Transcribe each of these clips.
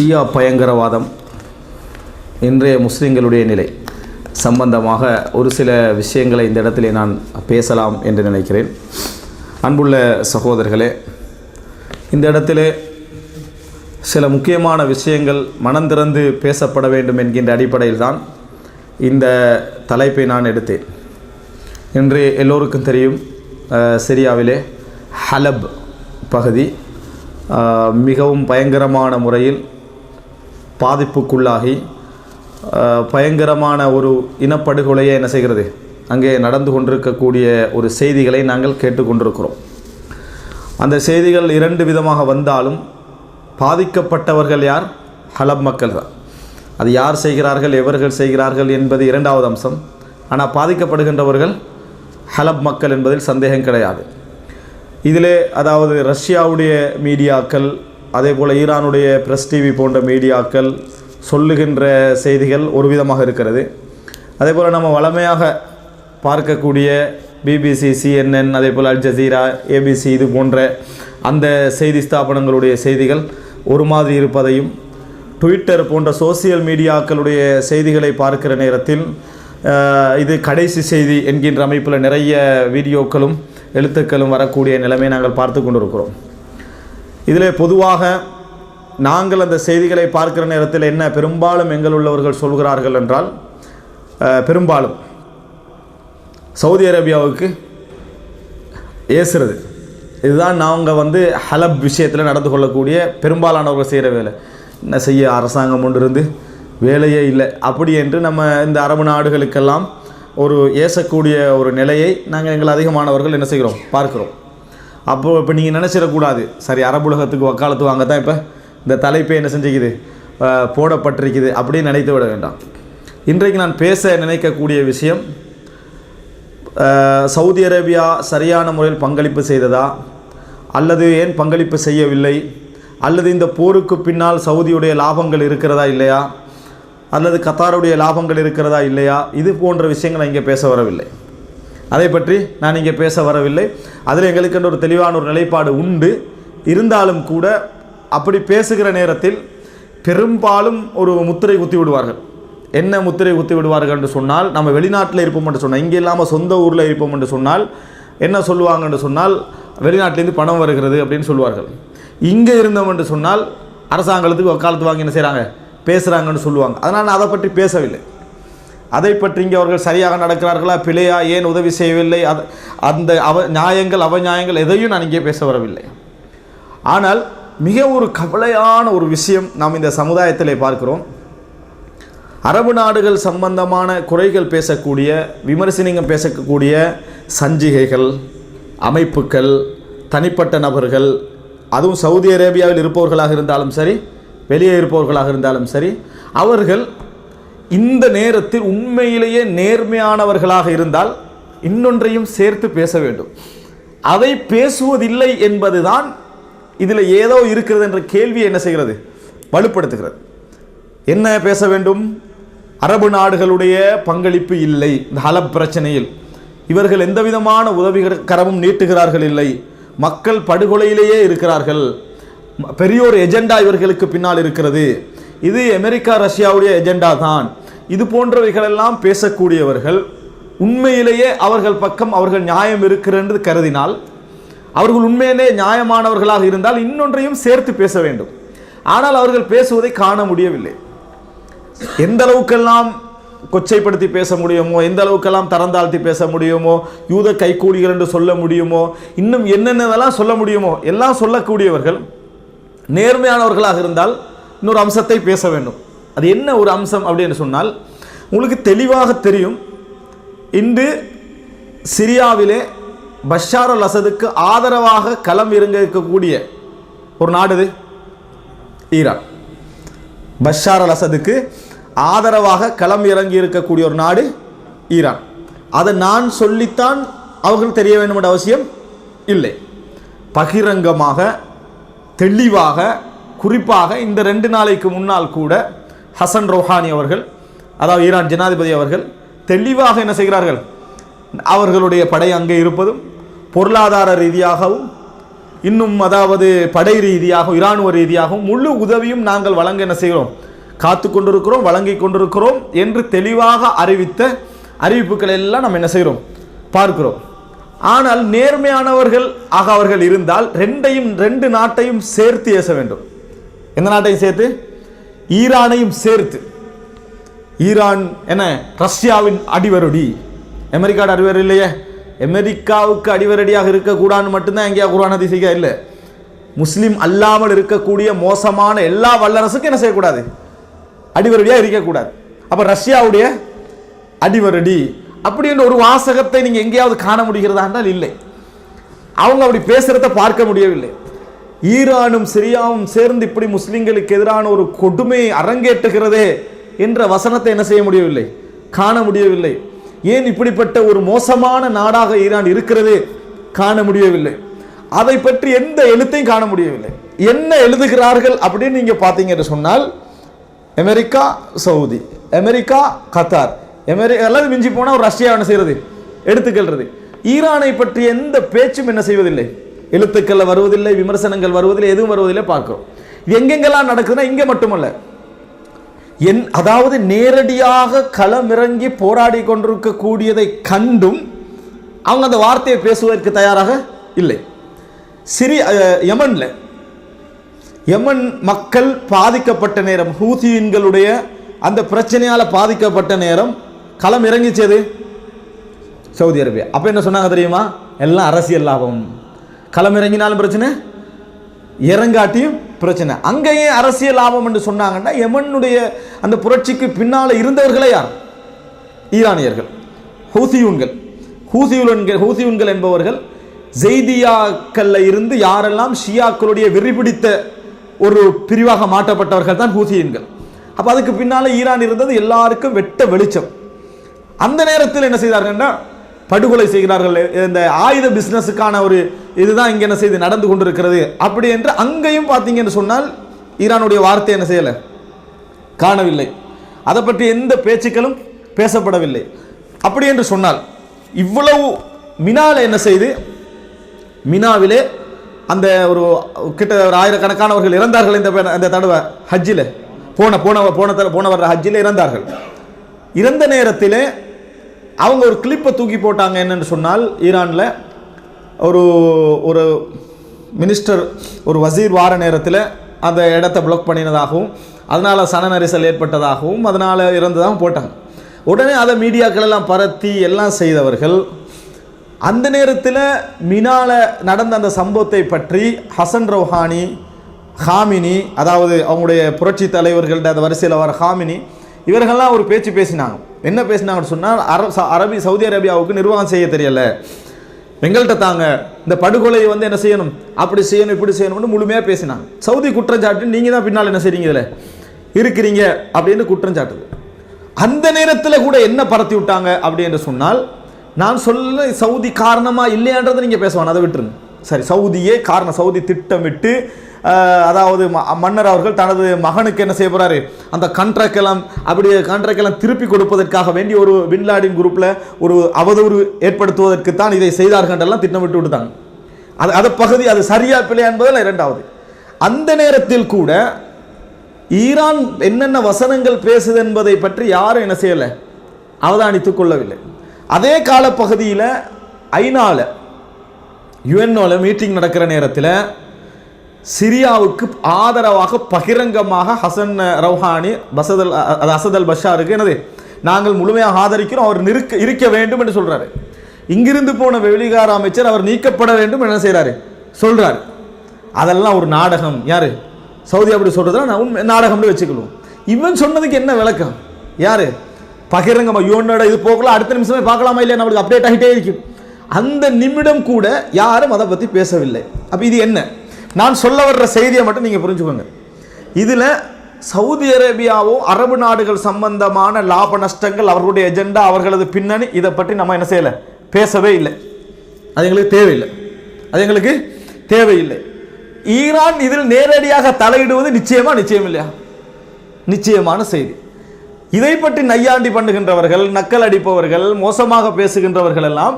ஷியா பயங்கரவாதம் இன்றைய முஸ்லிம்களுடைய நிலை சம்பந்தமாக ஒரு சில விஷயங்களை இந்த இடத்திலே நான் பேசலாம் என்று நினைக்கிறேன். அன்புள்ள சகோதரர்களே, இந்த இடத்திலே சில முக்கியமான விஷயங்கள் மனந்திறந்து பேசப்பட வேண்டும் என்கின்ற அடிப்படையில் தான் இந்த தலைப்பை நான் எடுத்தேன். இன்று எல்லோருக்கும் தெரியும், சிரியாவிலே ஹலப் பகுதி மிகவும் பயங்கரமான முறையில் பாதிப்புக்குள்ளாகி பயங்கரமான ஒரு இனப்படுகொலையை என்ன செய்கிறது அங்கே நடந்து கொண்டிருக்கக்கூடிய ஒரு செய்திகளை நாங்கள் கேட்டுக்கொண்டிருக்கிறோம். அந்த செய்திகள் இரண்டு விதமாக வந்தாலும் பாதிக்கப்பட்டவர்கள் யார்? ஹலப் மக்கள் தான். அது யார் செய்கிறார்கள், எவர்கள் செய்கிறார்கள் என்பது இரண்டாவது அம்சம். ஆனால் பாதிக்கப்படுகின்றவர்கள் ஹலப் மக்கள் என்பதில் சந்தேகம் கிடையாது. இதிலே அதாவது ரஷ்யாவுடைய மீடியாக்கள், அதே போல் ஈரானுடைய பிரஸ் டிவி போன்ற மீடியாக்கள் சொல்லுகின்ற செய்திகள் ஒரு விதமாக இருக்கிறது. அதே போல் நம்ம வளமையாக பார்க்கக்கூடிய பிபிசி, சிஎன்என், அதே போல் அல் ஜசீரா, ஏபிசி இது போன்ற அந்த செய்தி ஸ்தாபனங்களுடைய செய்திகள் ஒரு மாதிரி இருப்பதையும், ட்விட்டர் போன்ற சோசியல் மீடியாக்களுடைய செய்திகளை பார்க்கிற நேரத்தில் இது கடைசி செய்தி என்கின்ற அமைப்பில் நிறைய வீடியோக்களும் எழுத்துக்களும் வரக்கூடிய நிலைமையை நாங்கள் பார்த்து கொண்டிருக்கிறோம். இதில் பொதுவாக நாங்கள் அந்த செய்திகளை பார்க்கிற நேரத்தில் என்ன பெரும்பாலும் எங்கள் உள்ளவர்கள் சொல்கிறார்கள் என்றால், பெரும்பாலும் சவுதி அரேபியாவுக்கு ஏசுறது இதுதான் நாங்கள் ஹலப் விஷயத்தில் நடந்து கொள்ளக்கூடிய பெரும்பாலானவர்கள் செய்கிற வேலை. என்ன செய்ய, அரசாங்கம் ஒன்று இருந்து வேலையே இல்லை அப்படி என்று நம்ம இந்த அரபு நாடுகளுக்கெல்லாம் ஒரு ஏசக்கூடிய ஒரு நிலையை நாங்கள் எங்கள் அதிகமானவர்கள் என்ன செய்கிறோம், பார்க்குறோம். அப்போது இப்போ நீங்கள் நினச்சிடக்கூடாது, சரி அரபுலகத்துக்கு வக்காலத்து வாங்க தான் இப்போ இந்த தலைப்பை என்ன செஞ்சுக்குது, போடப்பட்டிருக்குது அப்படின்னு நினைத்து விட வேண்டாம். இன்றைக்கு நான் பேச நினைக்கக்கூடிய விஷயம், சவுதி அரேபியா சரியான முறையில் பங்களிப்பு செய்ததா, அல்லது ஏன் பங்களிப்பு செய்யவில்லை, அல்லது இந்த போருக்கு பின்னால் சவுதியுடைய லாபங்கள் இருக்கிறதா இல்லையா, அல்லது கத்தாருடைய லாபங்கள் இருக்கிறதா இல்லையா, இது போன்ற விஷயங்களை இங்கே பேச வரவில்லை. அதை பற்றி நான் இங்கே பேச வரவில்லை. அதில் எங்களுக்கு ஒரு தெளிவான ஒரு நிலைப்பாடு உண்டு. இருந்தாலும் கூட அப்படி பேசுகிற நேரத்தில் பெரும்பாலும் ஒரு முத்திரை குத்தி விடுவார்கள். என்ன முத்திரை குத்தி விடுவார்கள் என்று சொன்னால், நம்ம வெளிநாட்டில் இருப்போம் என்று சொன்னால், இங்கே இல்லாமல் சொந்த ஊரில் இருப்போம் என்று சொன்னால் என்ன சொல்லுவாங்க என்று சொன்னால், வெளிநாட்டிலேருந்து பணம் வருகிறது அப்படின்னு சொல்லுவார்கள். இங்கே இருந்தோம் என்று சொன்னால் அரசாங்கத்துக்கு வக்காலத்து வாங்கி என்ன செய்கிறாங்க, பேசுகிறாங்கன்னு சொல்லுவாங்க. அதனால் நான் அதை பற்றி பேசவில்லை. அதை பற்றி இங்கே அவர்கள் சரியாக நடக்கிறார்களா, பிழையா, ஏன் உதவி செய்யவில்லை, அந்த நியாயங்கள் அவநியாயங்கள் எதையும் நான் இங்கே பேச வரவில்லை. ஆனால் மிக ஒரு கவலையான ஒரு விஷயம் நாம் இந்த சமுதாயத்திலே பார்க்கிறோம். அரபு நாடுகள் சம்பந்தமான குறைகள் பேசக்கூடிய, விமர்சனங்கள் பேசக்கூடிய சஞ்சிகைகள், அமைப்புகள், தனிப்பட்ட நபர்கள், அதுவும் சவுதி அரேபியாவில் இருப்பவர்களாக இருந்தாலும் சரி, வெளியே இருப்பவர்களாக இருந்தாலும் சரி, அவர்கள் இந்த நேரத்தில் உண்மையிலேயே நேர்மையானவர்களாக இருந்தால் இன்னொன்றையும் சேர்த்து பேச வேண்டும். அதை பேசுவதில்லை என்பதுதான் இதில் ஏதோ இருக்கிறது என்ற கேள்வியை என்ன செய்கிறது, வலுப்படுத்துகிறது. என்ன பேச வேண்டும்? அரபு நாடுகளுடைய பங்களிப்பு இல்லை இந்த ஹலப் பிரச்சனையில். இவர்கள் எந்த விதமான உதவி கரமும் நீட்டுகிறார்கள் இல்லை. மக்கள் படுகொலையிலேயே இருக்கிறார்கள். பெரியோர் எஜெண்டா இவர்களுக்கு பின்னால் இருக்கிறது. இது அமெரிக்கா ரஷ்யாவுடைய எஜெண்டா தான். இது போன்றவைகளெல்லாம் பேசக்கூடியவர்கள் உண்மையிலேயே அவர்கள் பக்கம் அவர்கள் நியாயம் இருக்கிறது கருதினால், அவர்கள் உண்மையிலே நியாயமானவர்களாக இருந்தால் இன்னொன்றையும் சேர்த்து பேச வேண்டும். ஆனால் அவர்கள் பேசுவதை காண முடியவில்லை. எந்த அளவுக்கெல்லாம் கொச்சைப்படுத்தி பேச முடியுமோ, எந்த அளவுக்கெல்லாம் தரந்தாழ்த்தி பேச முடியுமோ, யூத கைக்கூலிகள் என்று சொல்ல முடியுமோ, இன்னும் என்னென்னதெல்லாம் சொல்ல முடியுமோ எல்லாம் சொல்லக்கூடியவர்கள் நேர்மையானவர்களாக இருந்தால் இன்னொரு அம்சத்தை பேச வேண்டும். அது என்ன ஒரு அம்சம் அப்படின்னு சொன்னால், உங்களுக்கு தெளிவாக தெரியும், இன்று சிரியாவிலே பஷார் அல் அசதுக்கு ஆதரவாக களம் இறங்க இருக்கக்கூடிய ஒரு நாடு ஈரான். பஷார் அல் அசதுக்கு ஆதரவாக களம் இறங்கி இருக்கக்கூடிய ஒரு நாடு ஈரான். அதை நான் சொல்லித்தான் அவர்கள் தெரிய வேண்டும் என்ற அவசியம் இல்லை. பகிரங்கமாக, தெளிவாக, குறிப்பாக இந்த 2 நாளைக்கு முன்னால் கூட ஹசன் ரோஹானி அவர்கள், அதாவது ஈரான் ஜனாதிபதி அவர்கள் தெளிவாக என்ன செய்கிறார்கள், அவர்களுடைய படை அங்கே இருப்பதும் பொருளாதார ரீதியாகவும் இன்னும் அதாவது படை ரீதியாகவும் இராணுவ ரீதியாகவும் முழு உதவியும் நாங்கள் வழங்க என்ன செய்கிறோம், காத்து கொண்டிருக்கிறோம், வழங்கி கொண்டிருக்கிறோம் என்று தெளிவாக அறிவித்த அறிவிப்புகளை எல்லாம் நம்ம என்ன செய்கிறோம், பார்க்கிறோம். ஆனால் நேர்மையானவர்கள் ஆக அவர்கள் இருந்தால் ரெண்டு நாட்டையும் சேர்த்து ஏச வேண்டும். எந்த நாட்டையும் சேர்த்து? ஈரானையும் சேர்த்து. ஈரான் என்ன ரஷ்யாவின் அடிவருடி, அமெரிக்காவோட அடிவருடி இல்லையே. அமெரிக்காவுக்கு அடிவரடியாக இருக்கக்கூடாதுன்னு மட்டும்தான் எங்கேயா குர்ஆன் ஹதீஸிக்கா இல்லை. முஸ்லீம் அல்லாமல் இருக்கக்கூடிய மோசமான எல்லா வல்லரசுக்கும் என்ன செய்யக்கூடாது, அடிவரடியாக இருக்கக்கூடாது. அப்போ ரஷ்யாவுடைய அடிவரடி அப்படின்ற ஒரு வாசகத்தை நீங்கள் எங்கேயாவது காண முடிகிறதா என்றால் இல்லை. அவங்க அப்படி பேசுகிறத பார்க்க முடியவில்லை. ஈரானும் சிரியாவும் சேர்ந்து இப்படி முஸ்லிம்களுக்கு எதிரான ஒரு கொடுமையை அரங்கேற்றுகிறதே என்ற வசனத்தை என்ன செய்ய முடியவில்லை, காண முடியவில்லை. ஏன் இப்படிப்பட்ட ஒரு மோசமான நாடாக ஈரான் இருக்கிறது காண முடியவில்லை. அதை பற்றி எந்த எழுத்தையும் காண முடியவில்லை. என்ன எழுதுகிறார்கள் அப்படின்னு நீங்க பார்த்தீங்க என்று சொன்னால், அமெரிக்கா சவுதி, அமெரிக்கா கத்தார், அல்லது மிஞ்சி போனால் ஒரு ரஷ்யா என்ன செய்யறது, எடுத்துக்கொள்றது. ஈரானை பற்றி எந்த பேச்சும் என்ன செய்வதில்லை, எழுத்துக்கள் வருவதில்லை, விமர்சனங்கள் வருவதில்லை, எதுவும் வருவதில்லை பார்க்கிறோம். இது எங்கெங்கெல்லாம் நடக்குதுன்னா இங்கே மட்டுமல்ல, அதாவது நேரடியாக களமிறங்கி போராடி கொண்டிருக்கக்கூடியதை கண்டும் அவங்க அந்த வார்த்தையை பேசுவதற்கு தயாராக இல்லை. யமன் மக்கள் பாதிக்கப்பட்ட நேரம், ஹூதியின்களுடைய அந்த பிரச்சனையால் பாதிக்கப்பட்ட நேரம் களம் இறங்கிச்சது சவுதி அரேபியா. அப்போ என்ன சொன்னாங்க தெரியுமா, எல்லாம் அரசியல் லாபம். களம் இறங்கினாலும் பிரச்சனை, இறங்காட்டியும் பிரச்சனை. அங்கேயே அரசியல் லாபம் என்று சொன்னாங்கன்னா யமனுடைய அந்த புரட்சிக்கு பின்னால் இருந்தவர்களே யார், ஈரானியர்கள், ஹூதியூன்கள் என்பவர்கள். ஜெய்தியாக்கல்ல இருந்து யாரெல்லாம் ஷியாக்களுடைய வெறி பிடித்த ஒரு பிரிவாக மாற்றப்பட்டவர்கள் தான் ஹூதியின்கள். அப்போ அதுக்கு பின்னால் ஈரான் இருந்தது எல்லாருக்கும் வெட்ட வெளிச்சம். அந்த நேரத்தில் என்ன செய்தார்கள்னா படுகொலை செய்கிறார்கள். இந்த ஆயுத பிசினஸுக்கான ஒரு இதுதான் இங்கே என்ன செய்து நடந்து கொண்டிருக்கிறது. அப்படி என்று அங்கேயும் பார்த்தீங்கன்னு சொன்னால் ஈரானுடைய வார்த்தை என்ன செய்யலை, காணவில்லை. அதை பற்றி எந்த பேச்சுக்களும் பேசப்படவில்லை. அப்படி என்று சொன்னால் இவ்வளவு மினாவில் என்ன செய்து, மினாவிலே அந்த ஒரு கிட்ட ஒரு ஆயிரக்கணக்கானவர்கள் இறந்தார்கள். இந்த தடவை ஹஜ்ஜில் போன வர்ற ஹஜ்ஜில் இறந்தார்கள். இறந்த நேரத்தில் அவங்க ஒரு கிளிப்பை தூக்கி போட்டாங்க. என்னன்னு சொன்னால் ஈரானில் ஒரு மினிஸ்டர், ஒரு வசீர் வார நேரத்தில் அந்த இடத்தை பிளாக் பண்ணினதாகவும் அதனால் சன நெரிசல் ஏற்பட்டதாகவும் அதனால் இறந்ததாகவும் போட்டாங்க. உடனே அதை மீடியாக்கள் எல்லாம் பரத்தி எல்லாம் செய்தவர்கள் அந்த நேரத்தில் மினால நடந்த அந்த சம்பவத்தை பற்றி ஹசன் ரௌஹானி, ஹாமினி, அதாவது அவங்களுடைய புரட்சி தலைவர்கள்ட்ட அந்த வரிசையில் வர ஹாமினி, இவர்கள்லாம் ஒரு பேச்சு பேசினாங்க. என்ன பேசினாங்கன்னு சொன்னால், சவுதி அரேபியாவுக்கு நிர்வாகம் செய்ய தெரியலை, எங்கள்கிட்ட தாங்க, இந்த படுகொலையை என்ன செய்யணும், அப்படி செய்யணும், இப்படி செய்யணும்னு முழுமையாக பேசினாங்க. சவுதி குற்றஞ்சாட்டு நீங்கள் தான் பின்னால் என்ன செய்றீங்க, இதில் இருக்கிறீங்க அப்படின்னு குற்றஞ்சாட்டுது. அந்த நேரத்தில் கூட என்ன பரத்தி விட்டாங்க அப்படி என்று சொன்னால், நான் சொல்ல சவுதி காரணமா இல்லையான்றதை நீங்கள் பேசுவாங்க, அதை விட்டுருங்க. சரி, சவுதியே காரணம். சவுதி திட்டமிட்டு, அதாவது மன்னர் அவர்கள் தனது மகனுக்கு என்ன செய்ய போறாரு, அந்த கான்ட்ராக்ட் எல்லாம் திருப்பி கொடுப்பதற்காக வேண்டி ஒரு பின் லாடன் குரூப்ல ஒரு அவதூறு ஏற்படுத்துவதற்கு தான் இதை செய்தார்கள் எல்லாம் திட்டமிட்டு விட்டுட்டாங்க. அது பகுதி, அது சரியா பிள்ளை என்பதில் இரண்டாவது. அந்த நேரத்தில் கூட ஈரான் என்னென்ன வசனங்கள் பேசுது என்பதை பற்றி யாரும் என்ன செய்யலை, அவதானித்துக் கொள்ளவில்லை. அதே காலப்பகுதியில் ஐநால யுஎன்ஓல மீட்டிங் நடக்கிற நேரத்தில் சிரியாவுக்கு ஆதரவாக பகிரங்கமாக ஹசன் ரௌஹானி அசத் அல் பஷாருக்கு என்னது, நாங்கள் முழுமையாக ஆதரிக்கிறோம், அவர் இருக்க வேண்டும் என்று சொல்றாரு. இங்கிருந்து போன வெளிகார அமைச்சர் அவர் நீக்கப்பட வேண்டும் என்ன செய்யறாரு, சொல்றாரு. அதெல்லாம் ஒரு நாடகம். யாரு, சவுதி அப்படி சொல்றதுனா நான் நாடகம்னு வச்சுக்கணும். இவன் சொன்னதுக்கு என்ன விளக்கம், யாரு, பகிரங்கமா யுஎன்னோட இது போகலாம், அடுத்த நிமிஷமே பார்க்கலாமா இல்லையா, நம்மளுக்கு அப்டேட் ஆகிட்டே இருக்கும். அந்த நிமிடம் கூட யாரும் அதை பற்றி பேசவில்லை. அப்போ இது என்ன, நான் சொல்ல வர்ற செய்தியை மட்டும் நீங்கள் புரிஞ்சுக்கோங்க. இதில் சவுதி அரேபியாவோ அரபு நாடுகள் சம்பந்தமான லாப நஷ்டங்கள், அவர்களுடைய எஜெண்டா, அவர்களது பின்னணி, இதை பற்றி நம்ம என்ன செய்யலை, பேசவே இல்லை. அது எங்களுக்கு தேவையில்லை. ஈரான் இதில் நேரடியாக தலையிடுவது நிச்சயம் இல்லையா, நிச்சயமான செய்தி. இதை பற்றி நையாண்டி பண்ணுகின்றவர்கள், நக்கல் அடிப்பவர்கள், மோசமாக பேசுகின்றவர்கள் எல்லாம்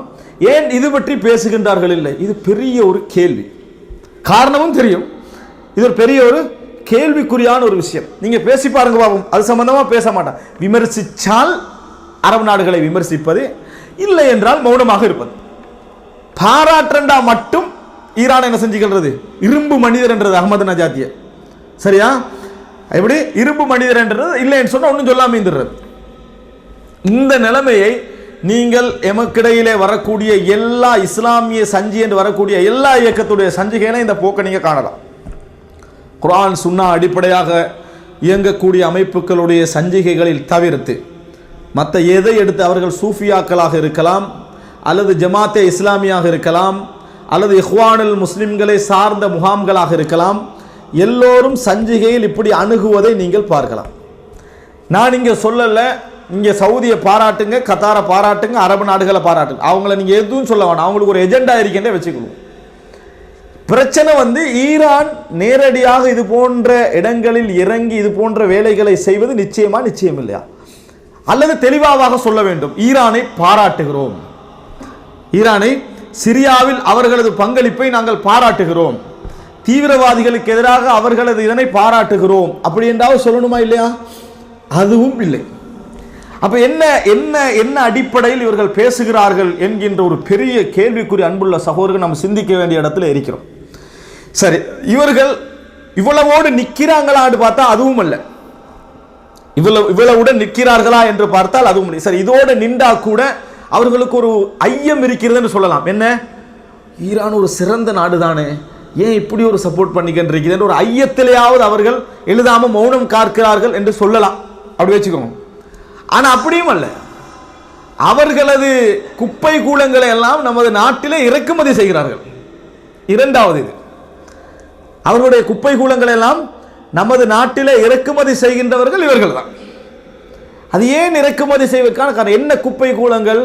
ஏன் இது பற்றி பேசுகின்றார்கள் இல்லை, இது பெரிய ஒரு கேள்வி. காரணமும் தெரியும். இது ஒரு பெரிய ஒரு கேள்விக்குறியான ஒரு விஷயம். நீங்க பேசி பாருங்க பாவம், அது சம்பந்தமா பேச மாட்டான். விமர்சிச்சால் அரபு நாடுகளை விமர்சிப்பது, இல்லை என்றால் மௌனமாக இருப்பது. பாராட்டண்டா மட்டும் ஈரான் என்ன செஞ்சுக்கிறது? இரும்பு மனிதர் என்றது அகமது நஜாத்திய, சரியா? எப்படி இரும்பு மனிதர் என்றது இல்லைன்னு சொன்னா ஒன்றும் சொல்லாம இருந்துடுறது. இந்த நிலைமையை நீங்கள் எமக்கிடையிலே வரக்கூடிய எல்லா இஸ்லாமிய சஞ்சி என்று வரக்கூடிய எல்லா இயக்கத்துடைய சஞ்சிகைகளை இந்த போக்கை நீங்க காணலாம். குர்ஆன் சுன்னா அடிப்படையாக இயங்கக்கூடிய அமைப்புகளுடைய சஞ்சிகைகளில் தவிர்த்து மற்ற எதை எடுத்து அவர்கள் சூஃபியாக்களாக இருக்கலாம், அல்லது ஜமாத்தே இஸ்லாமியாக இருக்கலாம், அல்லது இஹ்வானுல் முஸ்லிம்களை சார்ந்த முகாம்களாக இருக்கலாம், எல்லோரும் சஞ்சிகையில் இப்படி அணுகுவதை நீங்கள் பார்க்கலாம். நான் இங்கே சொல்லலை, இங்கே சவுதியை பாராட்டுங்க, கத்தாரை பாராட்டுங்க, அரபு நாடுகளை பாராட்டுங்க, அவங்கள நீங்கள் எதுவும் சொல்ல வேண்டாம், அவங்களுக்கு ஒரு எஜெண்டா இருக்கின்றே வச்சுக்கணும். பிரச்சனை ஈரான் நேரடியாக இது போன்ற இடங்களில் இறங்கி இது போன்ற வேலைகளை செய்வது நிச்சயம் இல்லையா? அல்லது தெளிவாக சொல்ல வேண்டும், ஈரானை பாராட்டுகிறோம், ஈரானை சிரியாவில் அவர்களது பங்களிப்பை நாங்கள் பாராட்டுகிறோம், தீவிரவாதிகளுக்கு எதிராக அவர்களது இதனை பாராட்டுகிறோம், அப்படி என்றாவது சொல்லணுமா இல்லையா? அதுவும் இல்லை. அப்ப என்ன என்ன என்ன அடிப்படையில் இவர்கள் பேசுகிறார்கள் என்கின்ற ஒரு பெரிய கேள்விக்குறி அன்புள்ள சகோதரர்கள் நம்ம சிந்திக்க வேண்டிய இடத்துல இருக்கிறோம். சரி, இவர்கள் இவ்வளவோடு நிற்கிறாங்களான்னு பார்த்தா அதுவும் அல்ல, இவ்வளவுடன் நிற்கிறார்களா என்று பார்த்தால் அதுவும் இல்லை. சரி, இதோடு நின்றா கூட அவர்களுக்கு ஒரு ஐயம் இருக்கிறதுன்னு சொல்லலாம். என்ன, ஈரான் ஒரு சிறந்த நாடு தானே, ஏன் இப்படி ஒரு சப்போர்ட் பண்ணிக்கிட்டு ஒரு ஐயத்திலேயாவது அவர்கள் எழுதாம மௌனம் காக்கிறார்கள் என்று சொல்லலாம், அப்படி வச்சுக்கோங்க. ஆனா அப்படியும் அல்ல, அவர்களது குப்பை கூலங்களை எல்லாம் நமது நாட்டிலே இறக்குமதி செய்கிறார்கள். இரண்டாவது, இது அவர்களுடைய குப்பை கூலங்களை எல்லாம் நமது நாட்டிலே இறக்குமதி செய்கின்றவர்கள் இவர்கள் தான். அது ஏன் இறக்குமதி செய்வதற்கான காரணம் என்ன? குப்பை கூலங்கள்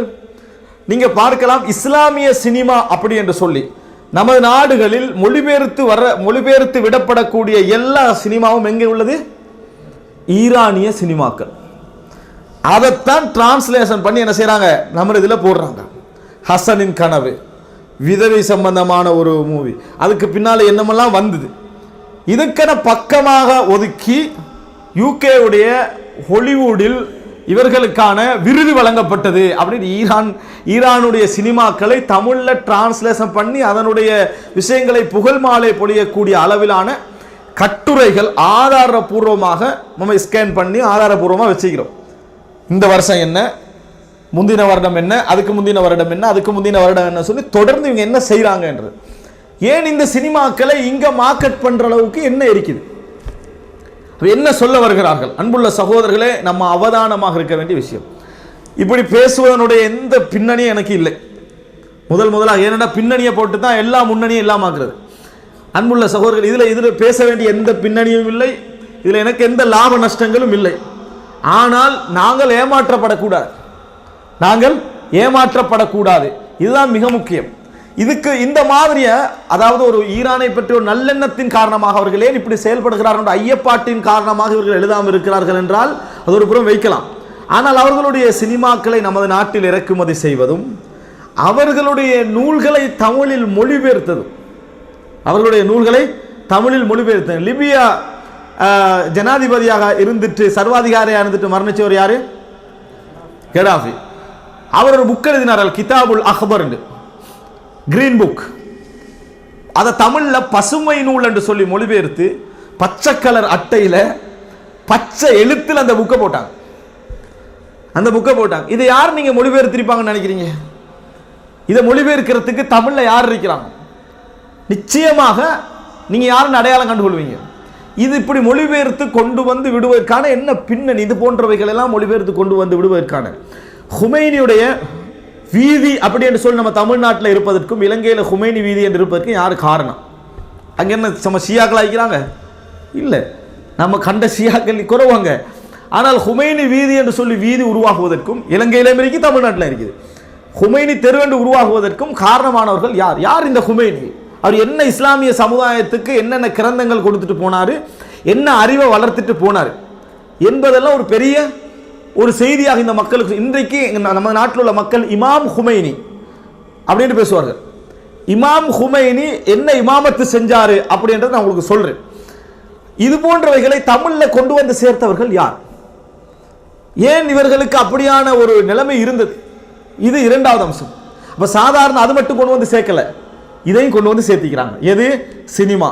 நீங்க பார்க்கலாம். இஸ்லாமிய சினிமா அப்படி என்று சொல்லி நமது நாடுகளில் மொழிபெயர்த்து விடப்படக்கூடிய எல்லா சினிமாவும் எங்கே உள்ளது? ஈரானிய சினிமாக்கள். அதைத்தான் டிரான்ஸ்லேஷன் பண்ணி என்ன செய்யறாங்க, நம்ம இதில் போடுறாங்க. ஹசனின் கனவு, விதவை சம்பந்தமான ஒரு மூவி, அதுக்கு பின்னால என்னமெல்லாம் வந்தது, இதுக்கென பக்கமாக ஒதுக்கி யூகேவுடைய ஹாலிவுட்டில் இவர்களுக்கான விருது வழங்கப்பட்டது அப்படின்னு ஈரானுடைய சினிமாக்களை தமிழ்ல டிரான்ஸ்லேஷன் பண்ணி அதனுடைய விஷயங்களை புகழ் மாலை பொழியக்கூடிய அளவிலான கட்டுரைகள் ஆதாரபூர்வமாக நம்ம ஸ்கேன் பண்ணி ஆதாரபூர்வமாக வச்சுக்கிறோம். இந்த வருஷம் என்ன, முந்தின வருடம் என்ன, அதுக்கு முந்தின வருடம் என்ன, அதுக்கு முந்தின வருடம் என்ன சொல்லி தொடர்ந்து இவங்க என்ன செய்யறாங்க என்று. ஏன் இந்த சினிமாக்களை இங்க மார்க்கெட் பண்ற அளவுக்கு என்ன இருக்குது, என்ன சொல்ல வருகிறார்கள்? அன்புள்ள சகோதரர்களே, நம்ம அவதானமாக இருக்க வேண்டிய விஷயம். இப்படி பேசுவதனுடைய எந்த பின்னணியும் எனக்கு இல்லை. முதலாக ஏன்னா பின்னணியை போட்டு தான் எல்லா முன்னணியும் இல்லாமக்குறது. அன்புள்ள சகோதரர்கள், இதில் பேச வேண்டிய எந்த பின்னணியும் இல்லை, இதில் எனக்கு எந்த லாப நஷ்டங்களும் இல்லை. ஆனால் நாங்கள் ஏமாற்றப்படக்கூடாது, இதுதான் மிக முக்கியம். இதுக்கு இந்த மாதிரிய, அதாவது ஒரு ஈரானை பற்றி ஒரு நல்லெண்ணத்தின் காரணமாக அவர்கள் ஏன் இப்படி செயல்படுகிறார்கள், ஐயப்பாட்டின் காரணமாக இவர்கள் எழுதாமல் இருக்கிறார்கள் என்றால் அது ஒரு புறம் வைக்கலாம். ஆனால் அவர்களுடைய சினிமாக்களை நமது நாட்டில் இறக்குமதி செய்வதும் அவர்களுடைய நூல்களை தமிழில் மொழிபெயர்த்தது லிபியா ஜனாதிபதியாக இருந்துட்டு சர்வாதிகாரியாக இருந்துட்டு மரணிச்சவர் யாரு? கடாஃபி. அவர் ஒரு புக் எழுதினார், கிதாபுல் அக்பர், கிரீன் புக். அதை தமிழ்ல பசுமை நூல் என்று சொல்லி மொழிபெயர்த்து பச்சை கலர் அட்டையில பச்சை எழுத்தில் அந்த புக்கை போட்டாங்க. இதை யார் நீங்க மொழிபெயர்த்திருப்பாங்கன்னு நினைக்கிறீங்க? இதை மொழிபெயர்க்கிறதுக்கு தமிழ்ல யார் இருக்கிறாங்க? நிச்சயமாக நீங்க யாருன்னு அடையாளம் கண்டுகொள்வீங்க. இது இப்படி மொழிபெயர்த்து கொண்டு வந்து விடுவதற்கான என்ன பின்னணி? இது போன்றவைகள் எல்லாம் மொழிபெயர்த்து கொண்டு வந்து விடுவதற்கான ஹுமைனியுடைய வீதி அப்படி என்று சொல்லி நம்ம தமிழ்நாட்டில் இருப்பதற்கும் இலங்கையில் ஹுமைனி வீதி என்று இருப்பதற்கும் யாரு காரணம்? அங்கே என்ன நம்ம ஷியாக்கள் ஆகிக்கிறாங்க? இல்லை, நம்ம கண்ட ஷியாக்கள் குறைவாங்க. ஆனால் ஹுமைனி வீதி என்று சொல்லி வீதி உருவாகுவதற்கும் இலங்கையிலும் இருக்குது, தமிழ்நாட்டில் இருக்குது. ஹுமைனி தெரு என்று உருவாகுவதற்கும் காரணமானவர்கள் யார்? இந்த ஹுமைனி. அவர் என்ன இஸ்லாமிய சமுதாயத்துக்கு என்னென்ன கிரந்தங்கள் கொடுத்துட்டு போனாரு, என்ன அறிவை வளர்த்துட்டு போனார் என்பதெல்லாம் ஒரு பெரிய ஒரு செய்தியாக இந்த மக்களுக்கு. இன்றைக்கு நம்ம நாட்டில் உள்ள மக்கள் இமாம் ஹுமைனி அப்படின்னு பேசுவார்கள். இமாம் ஹுமைனி என்ன இமாமத்து செஞ்சாரு அப்படின்றத நான் உங்களுக்கு சொல்றேன். இது போன்றவைகளை தமிழ்ல கொண்டு வந்து சேர்த்தவர்கள் யார்? ஏன் இவர்களுக்கு அப்படியான ஒரு நிலைமை இருந்தது? இது இரண்டாவது அம்சம். அப்ப சாதாரண அது மட்டும் கொண்டு வந்து சேர்க்கல, இதையும் கொண்டு வந்து சேர்த்திக்கிறாங்க. எது? சினிமா,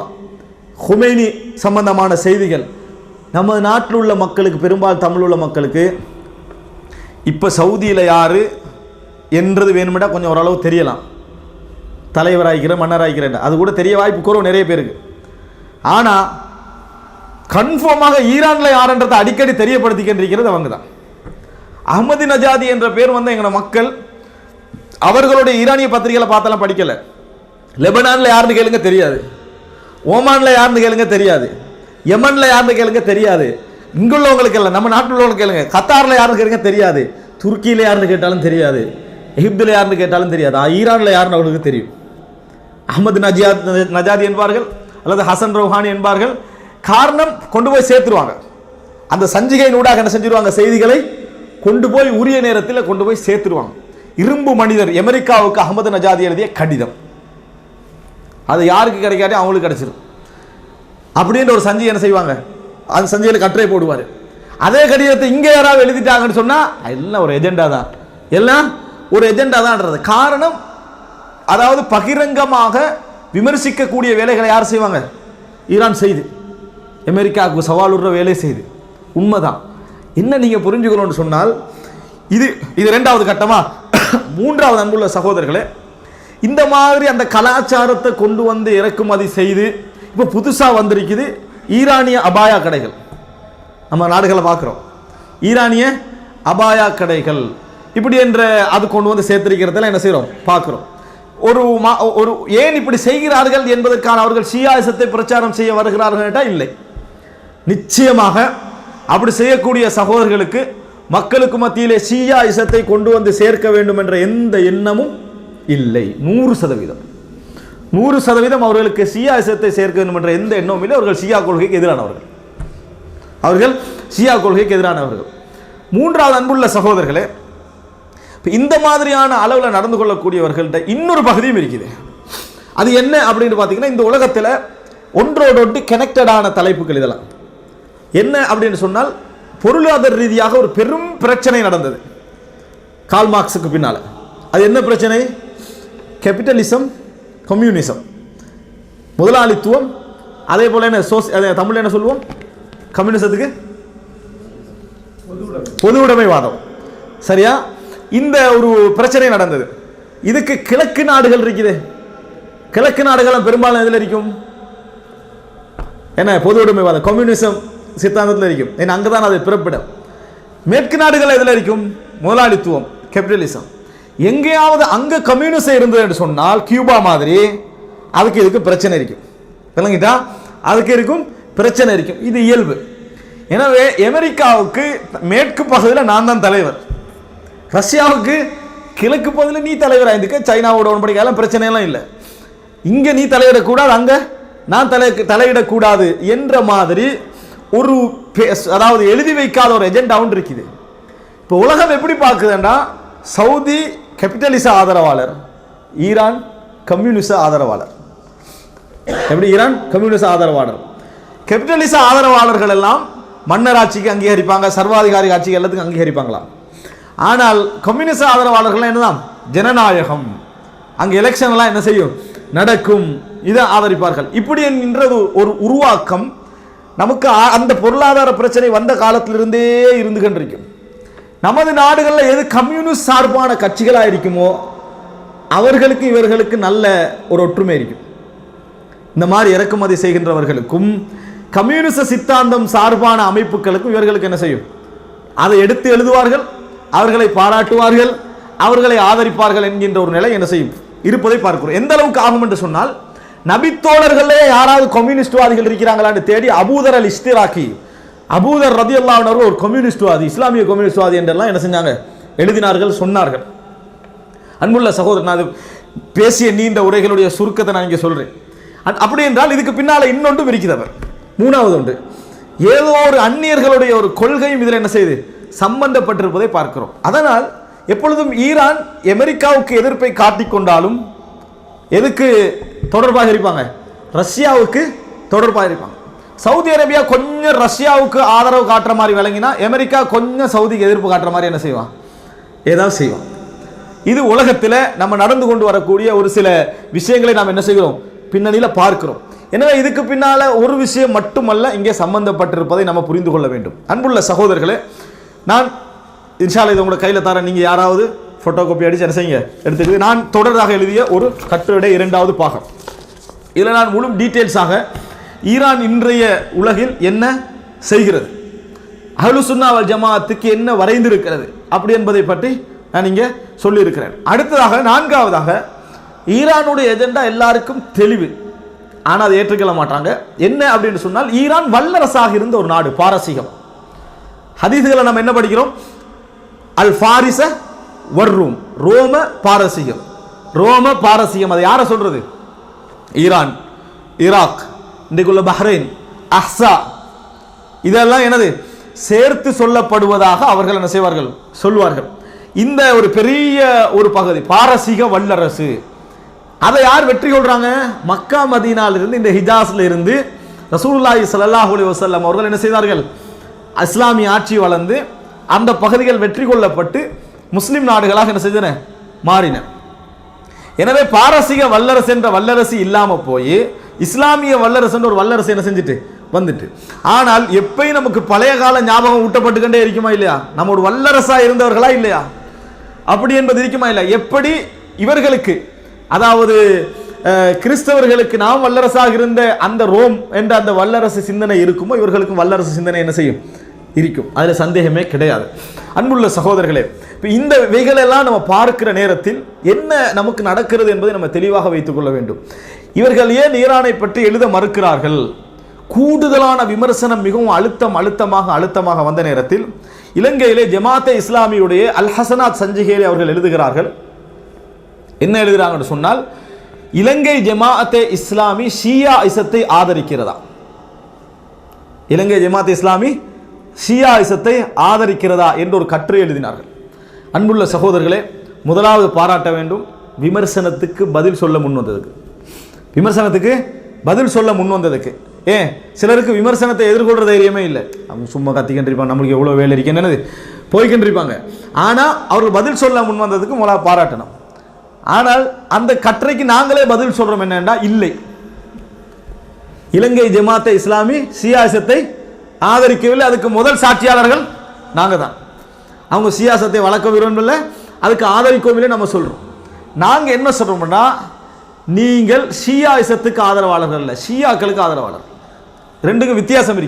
ஹுமைனி சம்பந்தமான செய்திகள். நம்ம நாட்டில் உள்ள மக்களுக்கு, பெரும்பாலும் தமிழ் உள்ள மக்களுக்கு இப்போ சவுதியில் யார் என்றது வேணுமெண்டா கொஞ்சம் ஓரளவு தெரியலாம். தலைவராகிக்கிறேன், மன்னராகிக்கிறேன், அது கூட தெரிய வாய்ப்பு குறவு நிறைய பேருக்கு. ஆனால் கன்ஃபார்மாக ஈரானில் யாருன்றதை அடிக்கடி தெரியப்படுத்திக்கின்றிருக்கிறது அவங்க தான். அஹ்மதி நஜாதி என்ற பேர் வந்து எங்களோட மக்கள் அவர்களுடைய ஈரானிய பத்திரிகைகளை பார்த்தாலும் படிக்கல. லெபனானில் யாருன்னு கேளுங்க தெரியாது, ஓமானில் யாருன்னு கேளுங்க தெரியாது, யமனில் யாருன்னு கேளுங்க தெரியாது, இங்குள்ளவங்களுக்கு இல்லை நம்ம நாட்டில் உள்ளவங்களுக்கு கேளுங்க, கத்தாரில் யாருன்னு கேளுங்க தெரியாது, துருக்கியில் யாருன்னு கேட்டாலும் தெரியாது, எகிப்தில் யாருன்னு கேட்டாலும் தெரியாது. ஈரானில் யாருன்னு அவங்களுக்கு தெரியும். அஹ்மது நஜாதி என்பார்கள் அல்லது ஹசன் ரௌஹானி என்பார்கள். காரணம், கொண்டு போய் சேர்த்துருவாங்க. அந்த சஞ்சிகையின் ஊடாக என்ன செஞ்சிருவாங்க? செய்திகளை கொண்டு போய் உரிய நேரத்தில் கொண்டு போய் சேர்த்துருவாங்க. இரும்பு மனிதர் அமெரிக்காவுக்கு அஹ்மது நஜாதி எழுதிய கடிதம், அது யாருக்கு கிடைக்காது, அவங்களுக்கு கிடைச்சிடும். அப்படின்ற ஒரு சஞ்சிகை என்ன செய்வாங்க? அந்த சஞ்சிகையில் கட்டுரை போடுவார். அதே கடிதத்தை இங்கே யாராவது எழுதிட்டாங்கன்னு சொன்னால் எல்லாம் ஒரு எஜெண்டா தான், எல்லாம் ஒரு எஜெண்டா தான்ன்றது. காரணம், அதாவது பகிரங்கமாக விமர்சிக்கக்கூடிய வேலைகளை யார் செய்வாங்க? ஈரான் செய்து அமெரிக்காவுக்கு சவால் விடுற வேலை செய்து. உண்மைதான். என்ன நீங்கள் புரிஞ்சுக்கணும்னு சொன்னால், இது இரண்டாவது கட்டமா. மூன்றாவது அன்புள்ள சகோதரர்களே, இந்த மாதிரி அந்த கலாச்சாரத்தை கொண்டு வந்து இறக்குமதி செய்து இப்போ புதுசாக வந்திருக்குது ஈரானிய அபாயா கடைகள். நம்ம நாடுகளை பார்க்குறோம், ஈரானிய அபாயா கடைகள் இப்படி என்ற அது கொண்டு வந்து சேர்த்திருக்கிறதுல என்ன செய்கிறோம்? பார்க்குறோம். ஒரு ஏன் இப்படி செய்கிறார்கள் என்பதற்கான அவர்கள் ஷியாயிசத்தை பிரச்சாரம் செய்ய வருகிறார்கள் கேட்டால் இல்லை. நிச்சயமாக அப்படி செய்யக்கூடிய சகோதரர்களுக்கு மக்களுக்கு மத்தியிலே ஷியாயிசத்தை கொண்டு வந்து சேர்க்க வேண்டும் என்ற எந்த எண்ணமும் இல்லை. 100% அவர்களுக்கு ஷியாயிசத்தை சேர்க்க வேண்டும் என்ற எந்த எண்ணமும் இல்லை. அவர்கள் ஷியா கொள்கைக்கு எதிரானவர்கள், அவர்கள் ஷியா கொள்கைக்கு எதிரானவர்கள். மூன்றாவது அன்புள்ள சகோதரர்களே, இந்த மாதிரியான அளவில் நடந்து கொள்ளக்கூடியவர்கள்ட்ட இன்னொரு பகுதியும் இருக்குது. அது என்ன அப்படின்னு பார்த்தீங்கன்னா, இந்த உலகத்தில் ஒன்றோடொன்று கனெக்டடான தலைப்புகள் இதெல்லாம். என்ன அப்படின்னு சொன்னால், பொருளாதார ரீதியாக ஒரு பெரும் பிரச்சனை நடந்தது கார்ல் மார்க்ஸுக்கு பின்னால். அது என்ன பிரச்சனை? கேபிட்டலிசம், கம்யூனிசம், முதலாளித்துவம். அதே போல என்ன தமிழ் என்ன சொல்லுவோம்? கம்யூனிசத்துக்கு பொது உடைமைவாதம். சரியா? இந்த ஒரு பிரச்சனை நடந்தது. இதுக்கு கிழக்கு நாடுகள் இருக்குது. கிழக்கு நாடுகள் பெரும்பாலும் எதில் இருக்கும்? என்ன? பொது உடைமைவாதம், கம்யூனிசம் சித்தாந்தத்தில் இருக்கும். ஏன்னா அங்கே தான் அது பிறப்பிடம். மேற்கு நாடுகள் எதில் இருக்கும்? முதலாளித்துவம், கேபிட்டலிசம். எங்கேயாவது அங்கே கம்யூனிசம் இருந்தது என்று சொன்னால், கியூபா மாதிரி, அதுக்கு இதுக்கு பிரச்சனை இருக்கும். விளங்கிட்டா? அதுக்கு இருக்கும் பிரச்சனை இருக்கும். இது இயல்பு. எனவே அமெரிக்காவுக்கு மேற்கு பகுதியில் நான் தான் தலைவர், ரஷ்யாவுக்கு கிழக்கு பகுதியில் நீ தலைவராக இருந்துக்க, சைனாவோட உடன்படிக்கையெல்லாம் பிரச்சனையெல்லாம் இல்லை. இங்கே நீ தலையிடக்கூடாது, அங்கே நான் தலையிடக்கூடாது என்ற மாதிரி ஒரு அதாவது எழுதி வைக்காத ஒரு எஜெண்டா ஒன்று இருக்குது. இப்போ உலகம் எப்படி பார்க்குதுன்னா, சவுதி கேபிட்டலிச ஆதரவாளர், ஈரான் கம்யூனிச ஆதரவாளர். எப்படி? ஈரான் கம்யூனிச ஆதரவாளர். கேபிட்டலிச ஆதரவாளர்கள் எல்லாம் மன்னராட்சிக்கு அங்கீகரிப்பாங்க, சர்வாதிகாரி ஆட்சிக்கு எல்லாத்துக்கும் அங்கீகரிப்பாங்களாம். ஆனால் கம்யூனிச ஆதரவாளர்கள் என்னதான்? ஜனநாயகம், அங்கே எலெக்ஷன் எல்லாம் என்ன செய்யும்? நடக்கும், இதை ஆதரிப்பார்கள். இப்படி என்கின்றது ஒரு உருவாக்கம் நமக்கு அந்த பொருளாதார பிரச்சனை வந்த காலத்திலிருந்தே இருந்து கொண்டிருக்கும். நமது நாடுகளில் எது கம்யூனிஸ்ட் சார்பான கட்சிகளாக இருக்குமோ அவர்களுக்கு இவர்களுக்கு நல்ல ஒரு ஒற்றுமை இருக்கும். இந்த மாதிரி இறக்குமதி செய்கின்றவர்களுக்கும் கம்யூனிச சித்தாந்தம் சார்பான அமைப்புகளுக்கும் இவர்களுக்கு என்ன செய்யும்? அதை எடுத்து எழுதுவார்கள், அவர்களை பாராட்டுவார்கள், அவர்களை ஆதரிப்பார்கள் என்கின்ற ஒரு நிலை என்ன செய்யும்? இருப்பதை பார்க்கிறோம். எந்த அளவுக்கு ஆகும் என்று சொன்னால், நபித்தோழர்களே யாராவது கம்யூனிஸ்ட்வாதிகள் இருக்கிறாங்களான்னு தேடி அபூதர் அல் இஸ்திராக்கி, அபூதர் ரலியல்லாஹு அன்ஹு ஒரு கம்யூனிஸ்ட்வாதி, இஸ்லாமிய கம்யூனிஸ்ட்வாதி என்றெல்லாம் என்ன செஞ்சாங்க? எழுதினார்கள், சொன்னார்கள். அன்புள்ள சகோதரன், அது பேசிய நீண்ட உரைகளுடைய சுருக்கத்தை நான் இங்கே சொல்றேன். அப்படி என்றால் இதுக்கு பின்னால் இன்னொன்றும் இருக்கிறவர். மூணாவது ஒன்று, ஏதோ ஒரு அந்நியர்களுடைய ஒரு கொள்கையும் இதில் என்ன செய்து சம்பந்தப்பட்டிருப்பதை பார்க்கிறோம். அதனால் எப்பொழுதும் ஈரான் அமெரிக்காவுக்கு எதிர்ப்பை காட்டிக்கொண்டாலும் எதுக்கு தொடர்பாக இருப்பாங்க? ரஷ்யாவுக்கு தொடர்பாக இருப்பாங்க. சவுதி அரேபியா கொஞ்சம் ரஷ்யாவுக்கு ஆதரவு காட்டுற மாதிரி விளங்கினா, அமெரிக்கா கொஞ்சம் சவுதிக்கு எதிர்ப்பு காட்டுற மாதிரி என்ன செய்வான்? ஏதாவது செய்வான். இது உலகத்தில் நம்ம நடந்து கொண்டு வரக்கூடிய ஒரு சில விஷயங்களை நாம் என்ன செய்கிறோம்? பின்னணியில் பார்க்கிறோம். எனவே இதுக்கு பின்னால ஒரு விஷயம் மட்டுமல்ல இங்கே சம்பந்தப்பட்டிருப்பதை நம்ம புரிந்து கொள்ள வேண்டும். அன்புள்ள சகோதரர்களே, நான் இன்ஷா அல்லாஹ் இதை உங்களோட கையில் தரேன். நீங்கள் யாராவது ஃபோட்டோ காப்பி அடிச்சு என்ன செய்யுங்க, எடுத்துக்கிட்டு நான் தொடராக எழுதிய ஒரு கட்டுரை 2வது பாகம். இதில் நான் முழு டீட்டெயில்ஸாக ஈரான் இன்றைய உலகில் என்ன செய்கிறது, அஹ்லுஸ் சுன்னா வல் ஜமாஅத்துக்கு என்ன வரைந்திருக்கிறது அப்படி என்பதை பற்றி நான் இங்கே சொல்லியிருக்கிறேன். அடுத்ததாக 4வதாக ஈரானுடைய எஜெண்டா எல்லாருக்கும் தெளிவு, ஆனால் அதை ஏற்றுக்கொள்ள மாட்டாங்க. என்ன அப்படின்னு சொன்னால், ஈரான் வல்லரசாக இருந்த ஒரு நாடு, பாரசீகம். ஹதீஸ்களை நம்ம என்ன படிக்கிறோம்? அல் ஃபாரிஸ வர்ரூம், ரோம பாரசீகம். ரோம பாரசீகம் அது யாரை சொல்றது? ஈரான், ஈராக், இன்றைக்குள்ள பஹ்ரைன், அஹ்சா, இதெல்லாம் என்னது சேர்த்து சொல்லப்படுவதாக அவர்கள் என்ன செய்வார்கள்? சொல்வார்கள். இந்த ஒரு பெரிய ஒரு பகுதி பாரசீக வல்லரசு, அதை யார் வெற்றி கொள்றாங்க? மக்கா மதீனாலிருந்து, இந்த ஹிஜாஸ்ல இருந்து ரசூலுல்லாஹி ஸல்லல்லாஹு அலைஹி வஸல்லம் அவர்கள் என்ன செய்தார்கள்? இஸ்லாமிய ஆட்சி வளர்ந்து அந்த பகுதிகள் வெற்றி கொள்ளப்பட்டு முஸ்லிம் நாடுகளாக என்ன செய்தன? மாறின. எனவே பாரசீக வல்லரசு என்ற வல்லரசு இல்லாம போய் இஸ்லாமிய வல்லரசு என்ற ஒரு வல்லரசு என்ன செஞ்சுட்டு வந்துட்டு. ஆனால் எப்பயும் நமக்கு பழைய கால ஞாபகம் ஊட்டப்பட்டுக்கொண்டே இருக்குமா இல்லையா? நம்ம ஒரு வல்லரசா இருந்தவர்களா இல்லையா? அப்படி என்பது இருக்குமா இல்லையா? எப்படி இவர்களுக்கு, அதாவது கிறிஸ்தவர்களுக்கு நாம் வல்லரசாக இருந்த அந்த ரோம் என்ற அந்த வல்லரசு சிந்தனை இருக்குமோ, இவர்களுக்கும் வல்லரசு சிந்தனை என்ன செய்யும்? இருக்கும். அதில் சந்தேகமே கிடையாது. அன்புள்ள சகோதரர்களே, இப்போ இந்த வைகளெல்லாம் நம்ம பார்க்கிற நேரத்தில் என்ன நமக்கு நடக்கிறது என்பதை நம்ம தெளிவாக வைத்துக் கொள்ள வேண்டும். இவர்கள் ஏன் ஈரானை பற்றி எழுத மறுக்கிறார்கள்? கூடுதலான விமர்சனம் மிகவும் அழுத்தமாக வந்த நேரத்தில் இலங்கையிலே ஜமாத்தே இஸ்லாமியுடைய அல் ஹசனாத் சஞ்சிகையிலே அவர்கள் எழுதுகிறார்கள். என்ன எழுதுகிறாங்கன்னு சொன்னால், இலங்கை ஜமாஅத்தே இஸ்லாமி ஷியா இசத்தை ஆதரிக்கிறதா? இலங்கை ஜமாஅத்தே இஸ்லாமி ஷியா இசத்தை ஆதரிக்கிறதா என்று ஒரு கட்டுரை எழுதினார்கள். அன்புள்ள சகோதரர்களே, முதலாவது பாராட்ட வேண்டும் விமர்சனத்துக்கு பதில் சொல்ல முன் வந்ததுக்கு. விமர்சனத்துக்கு பதில் சொல்ல முன் வந்ததுக்கு. ஏன் சிலருக்கு விமர்சனத்தை எதிர்கொள்ற தைரியமே இல்லை. அவங்க சும்மா கத்திக்கின்றிருப்பாங்க, நம்மளுக்கு எவ்வளோ வேலை இருக்கு என்னது போய்கின்றிருப்பாங்க. ஆனால் அவர்கள் பதில் சொல்ல முன் வந்ததுக்கு முதலாக பாராட்டணும். ஆனால் அந்த கட்டுரைக்கு நாங்களே பதில் சொல்றோம் என்னன்னா, இல்லை, இலங்கை ஜமாத்தே இஸ்லாமி சியாசத்தை ஆதரிக்கவில்லை. அதுக்கு முதல் சாட்சியாளர்கள் நாங்க தான். அவங்க சியாசத்தை வளர்க்க விரும்பவில்லை, அதுக்கு ஆதரிக்கவும் இல்லை நம்ம சொல்றோம். நாங்க என்ன சொல்றோம்னா, நீங்கள் ஷியாசத்துக்கு ஆதரவாளர்கள் இல்லை, ஷியாக்களுக்கு ஆதரவாளர். ரெண்டுக்கும் வித்தியாசம்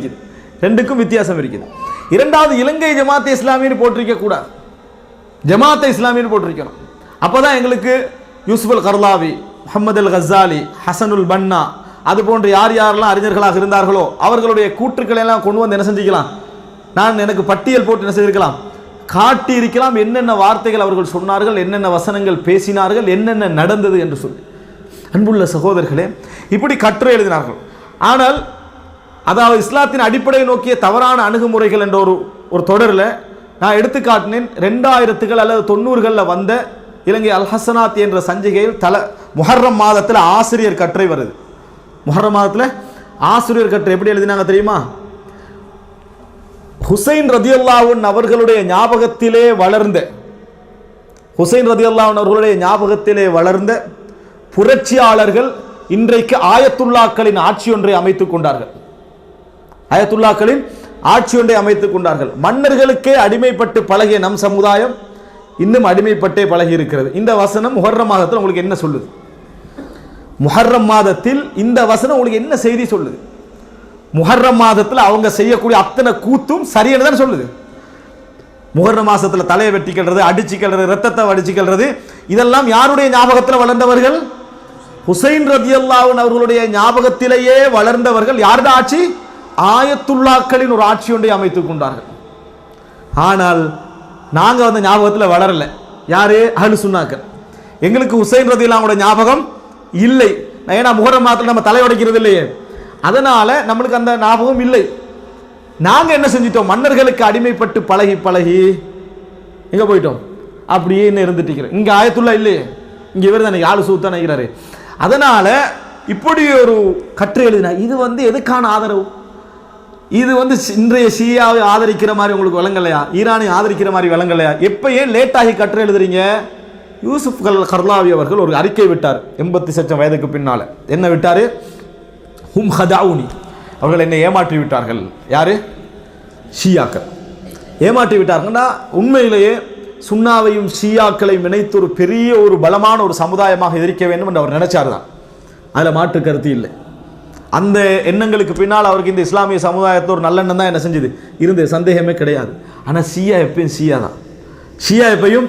இருக்குது. இரண்டாவது, இலங்கை ஜமாத்தே இஸ்லாமின்னு போட்டிருக்க கூடாது, ஜமாத்தே இஸ்லாமின்னு போட்டிருக்கணும். அப்போதான் எங்களுக்கு யூசுப் அல் கர்லாவி, முஹம்மது அல் கஸாலி, ஹசனுல் பன்னா, அது போன்ற யார் யாரெல்லாம் அறிஞர்களாக இருந்தார்களோ அவர்களுடைய கூற்றுக்களை எல்லாம் கொண்டு வந்து என்ன செஞ்சுக்கலாம், நான் எனக்கு பட்டியல் போட்டு என்ன செய்திருக்கலாம், காட்டி இருக்கலாம். என்னென்ன வார்த்தைகள் அவர்கள் சொன்னார்கள், என்னென்ன வசனங்கள் பேசினார்கள், என்னென்ன நடந்தது என்று சொல்லி. அன்புள்ள சகோதரர்களே, இப்படி கட்டுரை எழுதினார்கள். ஆனால் அதாவது இஸ்லாத்தின் அடிப்படையை நோக்கிய தவறான அணுகுமுறைகள் என்ற ஒரு தொடரில் நான் எடுத்துக்காட்டினேன். 2000கள் அல்லது 90களில் வந்த இலங்கை அல் ஹசனாத் என்ற சஞ்சிகையில் முஹர்ரம் மாதத்தில் ஆசிரியர் கட்டுரை வருது. முஹர்ரம் மாதத்தில் ஆசிரியர் கட்டுரை எப்படி எழுதினாங்க தெரியுமா? ஹுசைன் ரதியல்லாஹு அன்ஹு அவர்களுடைய ஞாபகத்திலே வளர்ந்த புரட்சியாளர்கள் இன்றைக்கு ஆயத்துல்லாக்களின் ஆட்சி ஒன்றை அமைத்துக் கொண்டார்கள். மன்னர்களுக்கே அடிமைப்பட்டு பழகிய நம் சமுதாயம் இன்னும் அடிமைப்பட்டே பழகி இருக்கிறது. இந்த வசனம் முஹர்ரம் மாதத்தில் உங்களுக்கு என்ன சொல்லுது? முஹர்ரம் மாதத்தில் இந்த வசனம் உங்களுக்கு என்ன செய்தி சொல்லுது? முஹர்ரம் மாதத்தில் அவங்க செய்யக்கூடிய அத்தனை கூத்தும் சரியான தான் சொல்லுது. முஹர்ரம் மாசத்தில் தலையை வெட்டிக்கிறது, அடிச்சுக்கிறது, ரத்தத்தை வடிச்சுக்கிறது, இதெல்லாம் யாருடைய ஞாபகத்தில் வளர்ந்தவர்கள்? ஹுசைன் ரதியல்லாஹு அன்ஹு அவர்களுடைய ஞாபகத்திலேயே வளர்ந்தவர்கள். யாருடைய ஆட்சி? ஆயத்துல்லாக்களின் ஒரு ஆட்சி ஒன்றை அமைத்துக் கொண்டார்கள். ஆனால் நாங்க அந்த ஞாபகத்தில் வளரல. யாரு? அஹ்லு சுன்னாக்கள். எங்களுக்கு ஹுசைன் ரதியல்லாஹு அன்ஹு ஞாபகம் இல்லை. ஏன்னா முஹர்ரம் மாதத்தில் நம்ம தலை உடைக்கிறது இல்லையே, அதனால நம்மளுக்கு அந்த ஞாபகம் இல்லை. நாங்க என்ன செஞ்சிட்டோம்? மன்னர்களுக்கு அடிமைப்பட்டு பழகி எங்க போயிட்டோம்? அப்படியே இருந்துட்டு இருக்கிறோம். இங்க ஆயத்துல்லா இல்லையே, இங்க இவர் தானே ஆளு சூத்தான் நினைக்கிறாரு. அதனால இப்படி ஒரு கற்று எழுதினா இது வந்து எதுக்கான ஆதரவு? இது வந்து இன்றைய ஷியாவை ஆதரிக்கிற மாதிரி உங்களுக்கு விளங்கலையா? ஈரானை ஆதரிக்கிற மாதிரி விளங்கலையா? எப்போ ஏன் லேட்டாகி கற்று எழுதுறீங்க? யூசுப் கர்லாவி அவர்கள் ஒரு அறிக்கை விட்டார் 86 வயதுக்கு பின்னால. என்ன விட்டாரு? ஹும் ஹதாவுனி, அவர்கள் என்னை ஏமாற்றி விட்டார்கள். யாரு? ஷியாக்கள் ஏமாற்றி விட்டார்கள்னா உண்மையிலேயே சுன்னாவையும் ஷியாக்களையும் இணைத்து ஒரு பெரிய ஒரு பலமான ஒரு சமுதாயமாக எதிர்க்க வேண்டும் என்று அவர் நினைச்சார் தான். அதில் மாற்று கருத்து இல்லை. அந்த எண்ணங்களுக்கு பின்னால் அவருக்கு இந்த இஸ்லாமிய சமுதாயத்தை ஒரு நல்லெண்ணம் தான் என்ன செஞ்சது இருந்தது, சந்தேகமே கிடையாது. ஆனால் ஷியா எப்பயும் ஷியா தான், ஷியா எப்பயும்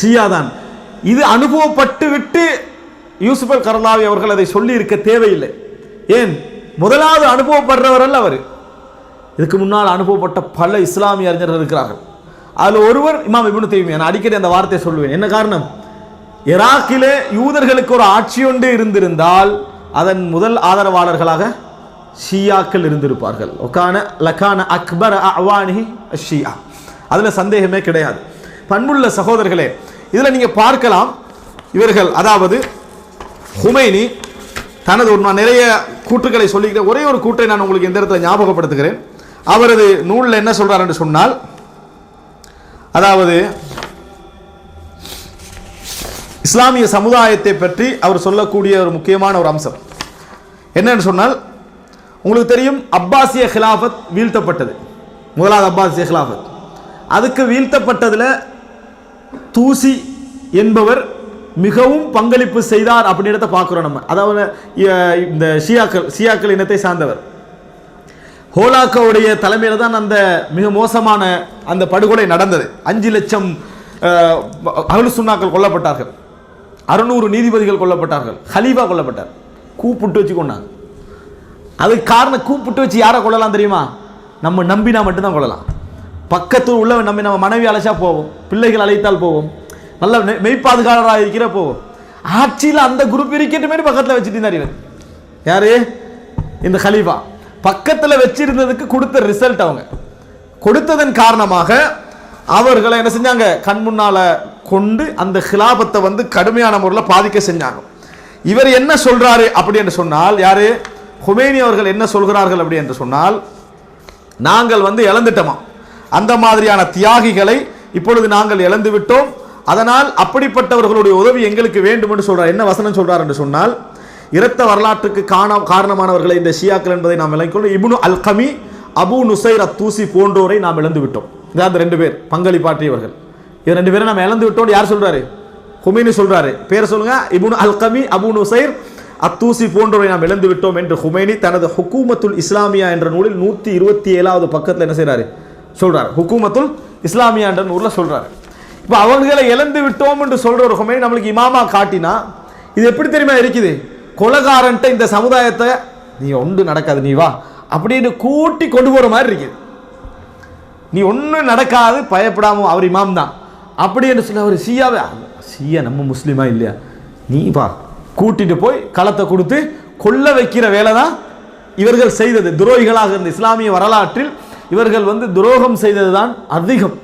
ஷியா தான். இது அனுபவப்பட்டு விட்டு யூசுப் அல் கர்லாவி அவர்கள் அதை சொல்லி இருக்க தேவையில்லை. ஏன்? முதலாவது அனுபவப்படுறவர் அல்ல அவர். இதுக்கு முன்னால் அனுபவப்பட்ட பல இஸ்லாமிய அறிஞர்கள் இருக்கிறார்கள். அதில் ஒருவர் இமாம் இப்னு தைமியா. நான் அடிக்கடி அந்த வார்த்தையை சொல்லுவேன். என்ன காரணம்? ஈராக்கிலே யூதர்களுக்கு ஒரு ஆட்சி ஒன்று இருந்திருந்தால் அதன் முதல் ஆதரவாளர்களாக ஷியாக்கள் இருந்திருப்பார்கள். ஒகான லகான அக்பர் அவானிஹி ஷியா, அதில் சந்தேகமே கிடையாது. பண்புள்ள சகோதரர்களே, இதில் நீங்கள் பார்க்கலாம், இவர்கள் அதாவது ஹுமைனி தனது நான் நிறைய கூற்றுக்களை சொல்லிக்கிறேன். ஒரே ஒரு கூற்றை நான் உங்களுக்கு இந்த இடத்துல ஞாபகப்படுத்துகிறேன். அவரது நூலில் என்ன சொல்றார் என்று சொன்னால், அதாவது இஸ்லாமிய சமுதாயத்தை பற்றி அவர் சொல்லக்கூடிய ஒரு முக்கியமான ஒரு அம்சம் என்னன்னு சொன்னால், உங்களுக்கு தெரியும் அப்பாசிய ஹிலாஃபத் வீழ்த்தப்பட்டது. முதலாவது அப்பாசிய ஹிலாஃபத், அதுக்கு வீழ்த்தப்பட்டதில் தூசி என்பவர் மிகவும் பங்களிப்பு செய்தார் அப்படின்றத பார்க்குறோம் நம்ம. அதாவது இந்த ஷியாக்கள் இனத்தை சார்ந்தவர். ஹோலாக்கோவுடைய தலைமையில் தான் அந்த மிக மோசமான அந்த படுகொலை நடந்தது. 5 லட்சம் அஹ்லு சுன்னாக்கள் கொல்லப்பட்டார்கள், 600 நீதிபதிகள் கொல்லப்பட்டார்கள், ஹலீஃபா கொல்லப்பட்டார். கூப்பிட்டு வச்சு கொண்டாங்க. அதுக்கு காரணம், கூப்பிட்டு வச்சு யாரை கொள்ளலாம் தெரியுமா? நம்ம நம்பினா மட்டும்தான் கொள்ளலாம். பக்கத்து உள்ள நம்பி நம்ம மனைவி அழைச்சா போவோம், பிள்ளைகள் அழைத்தால் போவோம், நல்ல மெய்ப்பாதுகாவலராக இருக்கிற போவோம். ஆட்சியில் அந்த குரூப் இருக்கட்டுமே பக்கத்தில் வச்சுட்டு இருந்தார் இவர். யாரு? இந்த ஹலீஃபா. பக்கத்தில் வச்சிருந்ததுக்கு கொடுத்த ரிசல்ட், அவங்க கொடுத்ததன் காரணமாக அவர்களை என்ன செஞ்சாங்க, கண் முன்னால கொண்டு அந்த ஹிலாபத்தை வந்து கடுமையான முறையில் பாதிக்க செஞ்சாங்க. இவர் என்ன சொல்றாரு அப்படி என்று சொன்னால், யாரு? ஹுமைனி அவர்கள் என்ன சொல்கிறார்கள் அப்படி என்று சொன்னால், நாங்கள் வந்து இழந்துட்டோமா, அந்த மாதிரியான தியாகிகளை இப்பொழுது நாங்கள் இழந்து விட்டோம், அதனால் அப்படிப்பட்டவர்களுடைய உதவி எங்களுக்கு வேண்டும் என்று சொல்றார். என்ன வசனம் சொல்றார் என்று சொன்னால், இரத்த வரலாற்றுக்கு காரணமானவர்களை இந்த ஷியாக்கள் என்பதை நாம் விளங்கிக்கொண்டு, இப்னு அல்கமி, அபு நுசைர் அத்தூசி போன்றோரை நாம் இழந்து விட்டோம். இந்த 2 பேர் பங்களிப்பாற்றியவர்கள். இது 2 பேரை நாம் இழந்து விட்டோம். யார் சொல்றாரு? ஹுமைனி சொல்றாரு. பேர் சொல்லுங்க. இப்னு அல்கமி, அபு நுசைர் அத்தூசி போன்றோரை நாம் இழந்து விட்டோம் என்று ஹுமைனி தனது ஹுக்கூமத்துல் இஸ்லாமியா என்ற நூலில் 127வது பக்கத்தில் என்ன செய்யறாரு? சொல்றாரு. ஹுக்கூமத்துல் இஸ்லாமியா என்ற நூலில் சொல்றாரு. இப்போ அவர்களை இழந்து விட்டோம் என்று சொல்ற ஒரு ஹுமைனி நம்மளுக்கு இமாமா காட்டினா இது எப்படி தெரியுமா இருக்குது? கொலகாரன்ட்ட இந்த சமுதாயத்தை நீ ஒன்று நடக்காது, நீ வா அப்படின்னு கூட்டி கொண்டு போற மாதிரி இருக்குது. நீ ஒன்றும் நடக்காது, பயப்படாம, அவர் இமாம் தான் அப்படி என்று சொல்லி அவர் ஷியா நம்ம முஸ்லீமா இல்லையா, நீ வா கூட்டிட்டு போய் களத்தை கொடுத்து கொல்ல வைக்கிற வேலை தான் இவர்கள் செய்தது. துரோகிகளாக இருந்த இஸ்லாமிய வரலாற்றில் இவர்கள் வந்து துரோகம் செய்தது தான் அதிகம்.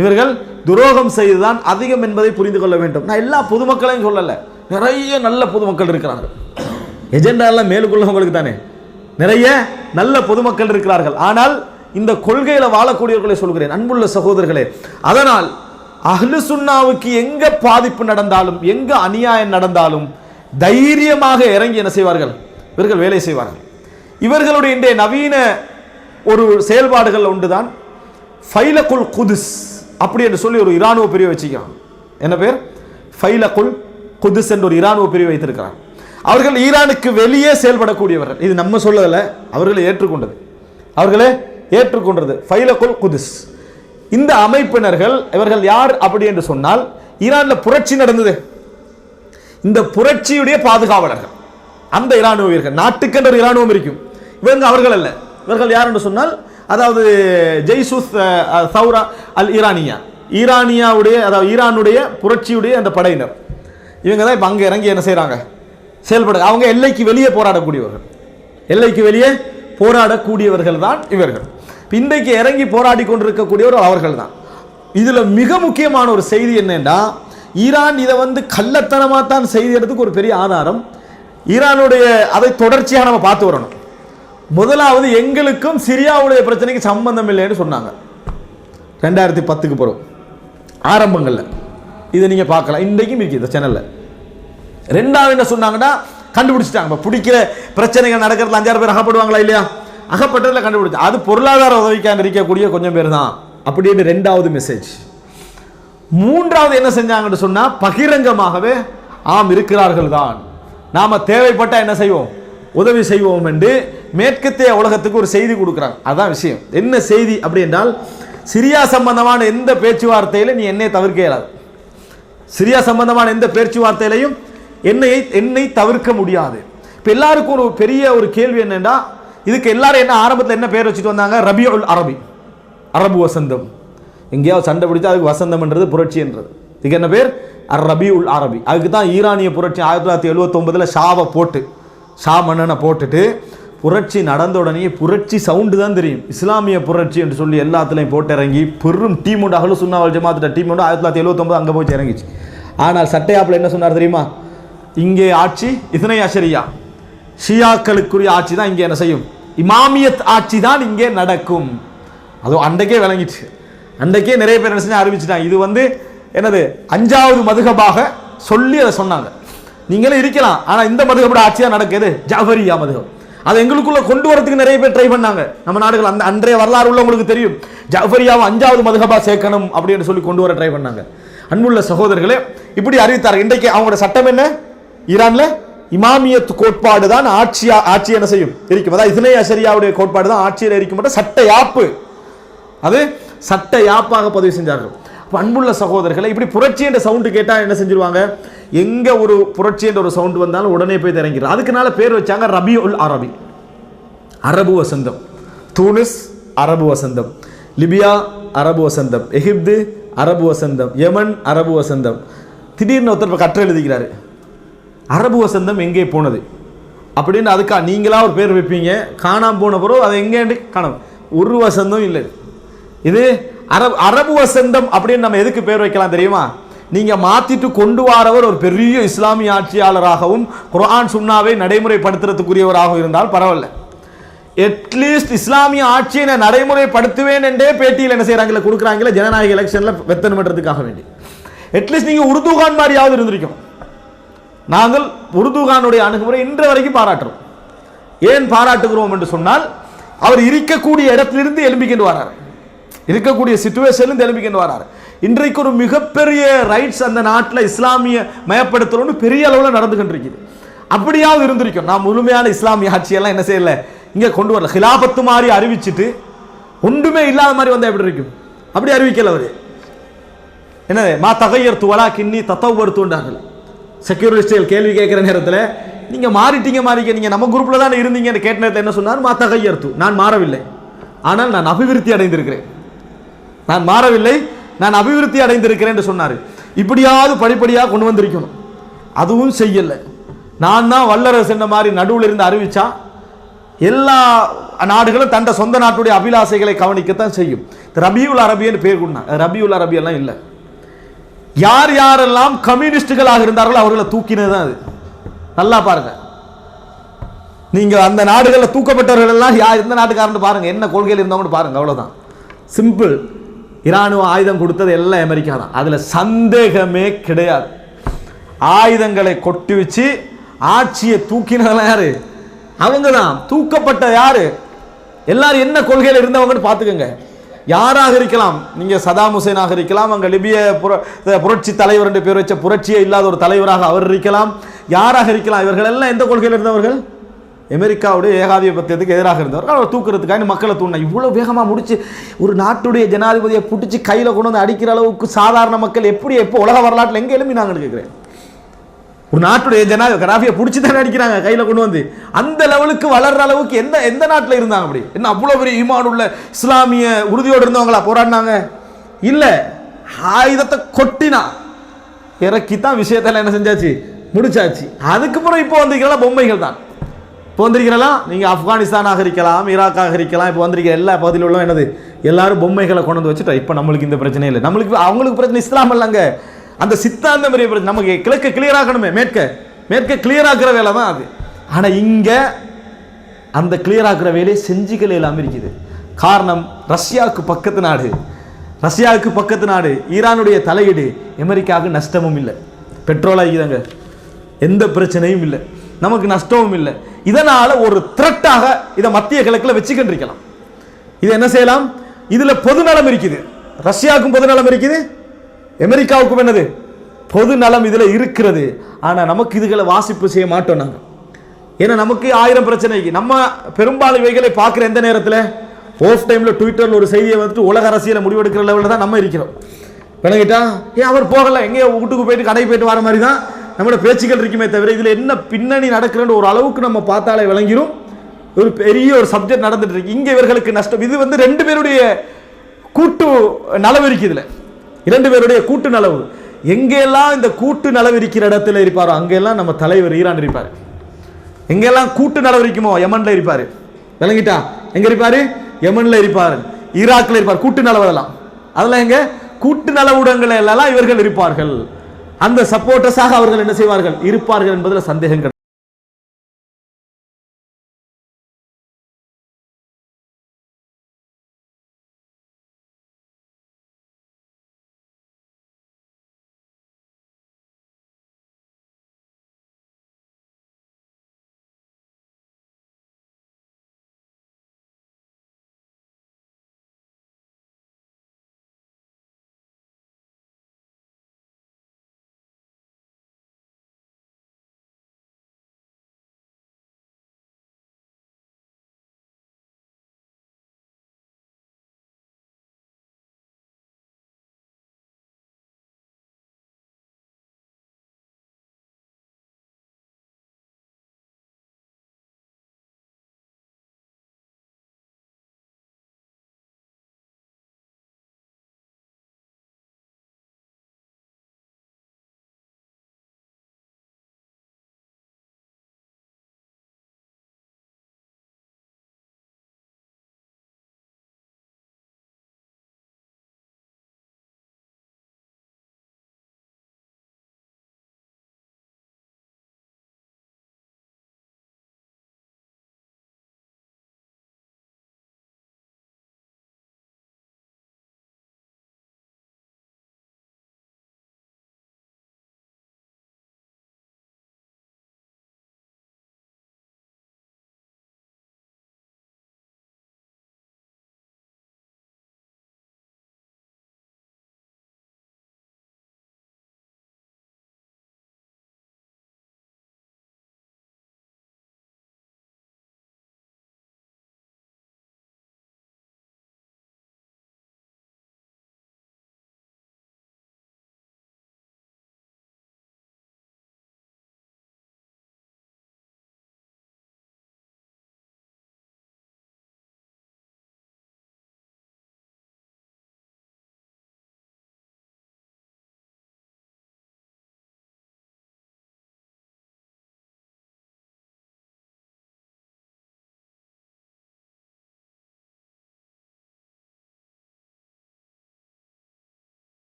இவர்கள் துரோகம் செய்ததுதான் அதிகம் என்பதை புரிந்து கொள்ள வேண்டும். நான் எல்லா பொதுமக்களையும் சொல்லலை, நிறைய நல்ல பொதுமக்கள் இருக்கிறார்கள். எஜெண்டா எல்லாம் மேலுக்குள்ளவங்களுக்கு தானே, நிறைய நல்ல பொதுமக்கள் இருக்கிறார்கள். ஆனால் இந்த கொள்கையில வாழக்கூடியவர்களை சொல்கிறேன், அன்புள்ள சகோதரர்களே. அதனால் அஹ்லு சுன்னாவுக்கு எங்க பாதிப்பு நடந்தாலும், எங்க அநியாயம் நடந்தாலும் தைரியமாக இறங்கி என்ன செய்வார்கள்? இவர்கள் வேலை செய்வார்கள். இவர்களுடைய இன்றைய நவீன ஒரு செயல்பாடுகள் ஒன்றுதான் ஃபைலகுல் குதுஸ் அப்படி என்று சொல்லி ஒரு இராணுவ பிரிவு வச்சுக்கிறான். என்ன பேர்? ஃபைலகுல் குதுஸ் என்ற ஒரு இராணுவ பிரிவு வைத்திருக்கிறார். அவர்கள் ஈரானுக்கு வெளியே செயல்படக்கூடியவர்கள். இது நம்ம சொல்லல, அவர்களை ஏற்றுக்கொண்டது, அவர்களே ஏற்றுக்கொண்டது ஃபைலகுல் குதுஸ். இந்த அமைப்பினர்கள் இவர்கள் யார் அப்படி என்று சொன்னால், ஈரானில் புரட்சி நடந்தது, இந்த புரட்சியுடைய பாதுகாவலர்கள் அந்த இராணுவ வீரர்கள். நாட்டுக்கென்ற ஒரு இராணுவம் இருக்கும், இவங்க அவர்கள் அல்ல. இவர்கள் யார் என்று சொன்னால், அதாவது ஜெய்சுஸ் சௌரா அல் ஈரானியா, ஈரானியாவுடைய அதாவது ஈரானுடைய புரட்சியுடைய அந்த படையினர். இவங்க தான் இப்போ அங்கே இறங்கி என்ன செய்கிறாங்க? செயல்பட. அவங்க எல்லைக்கு வெளியே போராடக்கூடியவர்கள், எல்லைக்கு வெளியே போராடக்கூடியவர்கள் தான் இவர்கள். இன்றைக்கு இறங்கி போராடி கொண்டிருக்கக்கூடியவர் அவர்கள் தான். இதில் மிக முக்கியமான ஒரு செய்தி என்னன்னா, ஈரான் இதை வந்து கள்ளத்தனமாக தான் செய்தி எடுத்துக்கு ஒரு பெரிய ஆதாரம். ஈரானுடைய அதை தொடர்ச்சியாக நம்ம பார்த்து வரணும். முதலாவது எங்களுக்கும் சிரியாவுடைய பிரச்சனைக்கு சம்பந்தம் இல்லைன்னு சொன்னாங்க 2010க்கு பிறகு ஆரம்பங்களில். இதை நீங்க பார்க்கலாம், இன்றைக்கும் இருக்கு இந்த சேனல்ல. ரெண்டாவது என்ன சொன்னாங்கன்னா, கண்டுபிடிச்சிட்டாங்க பிடிக்கிற பிரச்சனைகள் நடக்கிறதுல 5-6 பேர் அகப்படுவாங்களா இல்லையா, அகப்பட்டதில் கண்டுபிடிச்சு அது பொருளாதார உதவிக்காக இருக்கக்கூடிய கொஞ்சம் பேர் தான் அப்படின்னு ரெண்டாவது மெசேஜ். மூன்றாவது என்ன செஞ்சாங்கன்னு சொன்னா, பகிரங்கமாகவே ஆம் இருக்கிறார்கள் தான், நாம தேவைப்பட்ட என்ன செய்வோம், உதவி செய்வோம் என்று மேற்கத்திய உலகத்துக்கு ஒரு செய்தி கொடுக்குறாங்க. அதான் விஷயம். என்ன செய்தி அப்படி என்றால், சிரியா சம்பந்தமான எந்த பேச்சுவார்த்தையில நீ என்னை தவிர்க்க இயலாது. சிரியா சம்பந்தமான எந்த பேச்சுவார்த்தையிலையும் என்னை தவிர்க்க முடியாது. இப்ப எல்லாருக்கும் ஒரு பெரிய ஒரு கேள்வி என்னன்னா, இதுக்கு எல்லாரும் என்ன ஆரம்பத்தில் என்ன பேர் வச்சுட்டு வந்தாங்க, ரபியுல் அரபி, அரபு வசந்தம். எங்கேயாவது சண்டை பிடிச்சா அதுக்கு வசந்தம்ன்றது புரட்சி என்றது. இதுக்கு என்ன பேர், ரபியுல் அரபி. அதுக்கு தான் ஈரானிய புரட்சி 1979 ஷாவை போட்டு, ஷா மன்னனை போட்டுட்டு புரட்சி நடந்த உடனே புரட்சி சவுண்டு தான் தெரியும், இஸ்லாமிய புரட்சி என்று சொல்லி எல்லாத்துலையும் போட்டு இறங்கி பெரும் டீம் உண்டு, அஹ்லு சுன்னா வல் ஜமாஅத் டீம் உண்டு. 1979 அங்கே போய் இறங்கிச்சு. ஆனால் சட்டையாப்பில் என்ன சொன்னார் தெரியுமா, இங்கே ஆட்சி இஸ்னை அஷரியா, ஷியாக்களுக்குரிய ஆட்சி தான் இங்கே என்ன செய்யும், இமாமியத் ஆட்சி தான் இங்கே நடக்கும். அதுவும் அன்றைக்கே விளங்கிச்சு. அன்றைக்கே நிறைய பேர் என்ன செஞ்சு அறிவிச்சுட்டாங்க, இது என்னது 5வது மதுஹபாக சொல்லி அதை சொன்னாங்க. நீங்களே இருக்கலாம், ஆனால் இந்த மதுஹபோட ஆட்சி தான் நடக்குது, ஜாஃபரியா மதுஹப். அதை எங்களுக்குள்ள கொண்டு வரதுக்கு நிறைய பேர் ட்ரை பண்ணாங்க. நம்ம நாடுகள் அந்த அன்றைய வரலாறு உள்ள உங்களுக்கு தெரியும், ஜாஃபரியாவை 5வது மதுஹபா சேர்க்கணும் அப்படின்னு சொல்லி கொண்டு வர ட்ரை பண்ணாங்க. அன்புள்ள சகோதரர்களே, இப்படி அறிவித்தார்கள். இன்றைக்கு அவங்களோட சட்டம் என்ன, ஈரான்ல இமாமியத் கோட்பாடு தான் ஆட்சி என்ன செய்யும் இருக்கும். அதாவது இஸ்னை அஷரியாவுடைய கோட்பாடு தான் ஆட்சியில் இருக்கும். சட்ட யாப்பு, அது சட்ட யாப்பாக பதிவு செஞ்சார்கள். அன்புள்ள சகோதரர்களை, இப்படி புரட்சி என்ற சவுண்டு கேட்டால் என்ன செஞ்சிருவாங்க, எங்க ஒரு புரட்சி என்ற ஒரு சவுண்டு வந்தாலும் உடனே போய் இறங்கிறார். அதுக்குனால பேர் வச்சாங்க ரபியுல் அரபி, அரபு வசந்தம். தூனிஸ் அரபு வசந்தம், லிபியா அரபு வசந்தம், எகிப்து அரபு வசந்தம், யமன் அரபு வசந்தம். திடீர்னு ஒருத்தர் கற்று எழுதிக்கிறாரு, அரபு வசந்தம் எங்கே போனது அப்படின்னு. அதுக்கா நீங்களா ஒரு பேர் வைப்பீங்க, காணாம போன பிறகு அது எங்கே காணும், ஒரு வசந்தம் இல்லை. இது அரபு வசந்தம் அப்படின்னு நம்ம எதுக்கு பேர் வைக்கலாம் தெரியுமா, நீங்க மாத்திட்டு கொண்டு வரவர் ஒரு பெரிய இஸ்லாமிய ஆட்சியாளராகவும் குர்ஆன் சுன்னாவை நடைமுறைப்படுத்துறதுக்குரியவராகவும் இருந்தால் பரவாயில்ல. அட்லீஸ்ட் இஸ்லாமிய ஆட்சியை நான் நடைமுறைப்படுத்துவேன் என்றே பேட்டியில் என்ன செய்யறாங்க, கொடுக்குறாங்களே ஜனநாயக எலெக்ஷன்ல வெத்தனம் பண்றதுக்காக வேண்டி. அட்லீஸ்ட் நீங்க உருதுகான் மாதிரியாவது இருந்திருக்கும். நாங்கள் உருதுகானுடைய அணுகுமுறை இன்று வரைக்கும் பாராட்டுறோம். ஏன் பாராட்டுகிறோம் என்று சொன்னால், அவர் இருக்கக்கூடிய இடத்திலிருந்து எழும்பிக்கிட்டு வரார், இருக்கக்கூடிய சிச்சுவேஷன்ல எழும்பிக்கிட்டு வரார். இன்றைக்கு ஒரு மிகப்பெரிய ரைட்ஸ் அந்த நாட்டில் இஸ்லாமிய மயப்படுத்தணும்னு பெரிய அளவில் நடந்துகிட்டு இருக்குது. அப்படியாவது இருந்திருக்கும். நான் முழுமையான இஸ்லாமிய ஆட்சியெல்லாம் என்ன செய்யல, இங்க கொண்டு வரல. ஹிலாபத்து மாதிரி அறிவிச்சுட்டு ஒன்றுமே இல்லாத மாதிரி வந்தா எப்படி இருக்கும், அப்படி அறிவிக்கல அவர். என்ன மா தகையர் துவலா கிண்ணி தத்தவர் தூண்டார்கள். செக்யூரிஸ்டுகள் கேள்வி கேட்கிற நேரத்தில் நீங்க மாறிட்டீங்க, நீங்க நம்ம குரூப்ல தான் இருந்தீங்கன்னு கேட்ட நேரத்தில் என்ன சொன்னார், மா தகையர் து, நான் மாறவில்லை, ஆனால் நான் அபிவிருத்தி அடைந்திருக்கிறேன். நான் மாறவில்லை, நான் அபிவிருத்தி அடைந்திருக்கிறேன் என்று சொன்னார். இப்படியாவது படிப்படியாக கொண்டு வந்திருக்கணும், அதுவும் செய்யல. நான் தான் வல்லரசு என்ற மாதிரி நடுவில் இருந்து அறிவிச்சா எல்லா நாடுகளும் தண்ட சொந்த நாட்டுடைய அபிலாசைகளை கவனிக்கத்தான் செய்யும். ரபியுல் அரபின்னு பேர் கொடுத்தாங்க. ரபியுல் அரபி எல்லாம் இல்லை. யார் யாரெல்லாம் கம்யூனிஸ்டுகளாக இருந்தார்களோ அவர்களை தூக்கினது தான் அது. நல்லா பாருங்க, நீங்க அந்த நாடுகளில் தூக்கப்பட்டவர்கள் எல்லாம் யார், எந்த நாட்டுக்காரன்னு பாருங்க, என்ன கொள்கையில் இருந்தவங்க பாருங்க, அவ்வளவுதான். சிம்பிள். இராணுவ ஆயுதம் கொடுத்தது எல்லாம் அமெரிக்கா தான், அதுல சந்தேகமே கிடையாது. ஆயுதங்களை கொட்டி வச்சு ஆட்சியை தூக்கினதெல்லாம் யாரு, அவங்க தான். தூக்கப்பட்ட யாரு, எல்லாரும் என்ன கொள்கையில் இருந்தவங்கன்னு பார்த்துக்கோங்க. யாராக இருக்கலாம், நீங்க சதாம் ஹுசேனாக இருக்கலாம், அங்க லிபிய புரட்சி தலைவர் என்று பேர் வச்ச புரட்சியே இல்லாத ஒரு தலைவராக அவர் இருக்கலாம், யாராக இருக்கலாம். இவர்கள் எல்லாம் எந்த கொள்கையில் இருந்தவர்கள், அமெரிக்காவுடைய ஏகாதிபத்தியத்துக்கு எதிராக இருந்தவர்கள். அவர் தூக்குறதுக்காக மக்களை தூண்டினா இவ்வளவு வேகமாக முடிச்சு ஒரு நாட்டுடைய ஜனாதிபதியை பிடிச்சி கையில் கொண்டு வந்து அடிக்கிற அளவுக்கு சாதாரண மக்கள் எப்படி எப்போ உலக வரலாற்றில் எங்கே எழுப்பி நாங்கள் கேட்குறேன். ஒரு நாட்டுடைய ஜனாதிபதி கடாஃபியை பிடிச்சி தானே அடிக்கிறாங்க கையில் கொண்டு வந்து. அந்த லெவலுக்கு வளர்ற அளவுக்கு எந்த நாட்டில் இருந்தாங்க அப்படி? என்ன அவ்வளோ பெரிய ஈமான் உள்ள இஸ்லாமிய உறுதியோடு இருந்தவங்களா போராடினாங்க? இல்லை, ஆயுதத்தை கொட்டினா இறக்கித்தான் விஷயத்தில் என்ன செஞ்சாச்சு, முடிச்சாச்சு. அதுக்கப்புறம் இப்போ வந்திருக்கிறதா பொம்மைகள் தான். இப்போ வந்திருக்கிறலாம் நீங்கள் ஆப்கானிஸ்தானாக இருக்கலாம், ஈராக்காக இருக்கலாம், இப்போ வந்திருக்கிற எல்லா பகுதியில் உள்ள என்னது எல்லாரும் பொம்மைகளை கொண்டு வந்து வச்சுட்டா. இப்போ நம்மளுக்கு இந்த பிரச்சனை இல்லை. நம்மளுக்கு அவங்களுக்கு பிரச்சனை இஸ்லாம் இல்லைங்க, அந்த சித்தாந்த மாதிரி பிரச்சனை. நமக்கு கிழக்கு கிளியர் ஆகணுமே, மேற்க மேற்கே கிளியர் ஆக்குற வேலை தான் அது. ஆனால் இங்கே அந்த கிளியர் ஆக்குற வேலையை செஞ்சுக்கல இல்லாமல் இருக்குது. காரணம் ரஷ்யாவுக்கு பக்கத்து நாடு, ரஷ்யாவுக்கு பக்கத்து நாடு, ஈரானுடைய தலையீடு. அமெரிக்காவுக்கு நஷ்டமும் இல்லை, பெட்ரோல் ஆகிதாங்க, எந்த பிரச்சனையும் இல்லை, நமக்கு நஷ்டமும் இல்லை. இதனால் ஒரு த்ரெட்டாக இதை மத்திய கிழக்கில் வச்சுக்கின்றிருக்கலாம். இது என்ன செய்யலாம்? இதில் பொதுநலம் இருக்குது, ரஷ்யாவுக்கும் பொதுநலம் இருக்குது, அமெரிக்காவுக்கும் என்னது பொது நலம் இதில் இருக்கிறது. ஆனால் நமக்கு இதுகளை வாசிப்பு செய்ய மாட்டோம் நாங்கள். ஏன்னா நமக்கு 1000 பிரச்சனைக்கு நம்ம பெரும்பாலும் இவைகளை பார்க்குற எந்த நேரத்தில் ஆஃப் டைமில் ட்விட்டரில் ஒரு செய்தியை வந்துட்டு உலக அரசியலை முடிவெடுக்கிற லெவலில் தான் நம்ம இருக்கிறோம். விளங்கிட்டா? ஏன் அவர் போகலை, எங்கேயோ வீட்டுக்கு போயிட்டு கடை போயிட்டு வர மாதிரி தான் நம்மளோட பேச்சுக்கள் இருக்குமே தவிர இதில் என்ன பின்னணி நடக்கிறன்னு ஒரு அளவுக்கு நம்ம பார்த்தாலே விளங்கிரும். ஒரு பெரிய ஒரு சப்ஜெக்ட் நடந்துட்டு இருக்கு. இங்கே இவர்களுக்கு நஷ்டம். இது வந்து 2 பேருடைய கூட்டு நலவு இருக்குது. இதில் 2 பேருடைய கூட்டு நலவு. எங்கெல்லாம் இந்த கூட்டு நலவு இருக்கிற இடத்துல இருப்பாரோ அங்கெல்லாம் நம்ம தலைவர் ஈரான் இருப்பார். எங்கெல்லாம் கூட்டு நலவு இருக்குமோ யமன்ல இருப்பார். விளங்கிட்டா? எங்க இருப்பாரு? யமன்ல இருப்பார், ஈராக்ல இருப்பார். கூட்டு நலவு அதெல்லாம் எங்க கூட்டு நலவுடங்கள் எல்லாம் இவர்கள் இருப்பார்கள். அந்த சப்போர்ட்டர்ஸாக அவர்கள் என்ன செய்வார்கள்? இருப்பார்கள் என்பதில் சந்தேகம் கிடையாது.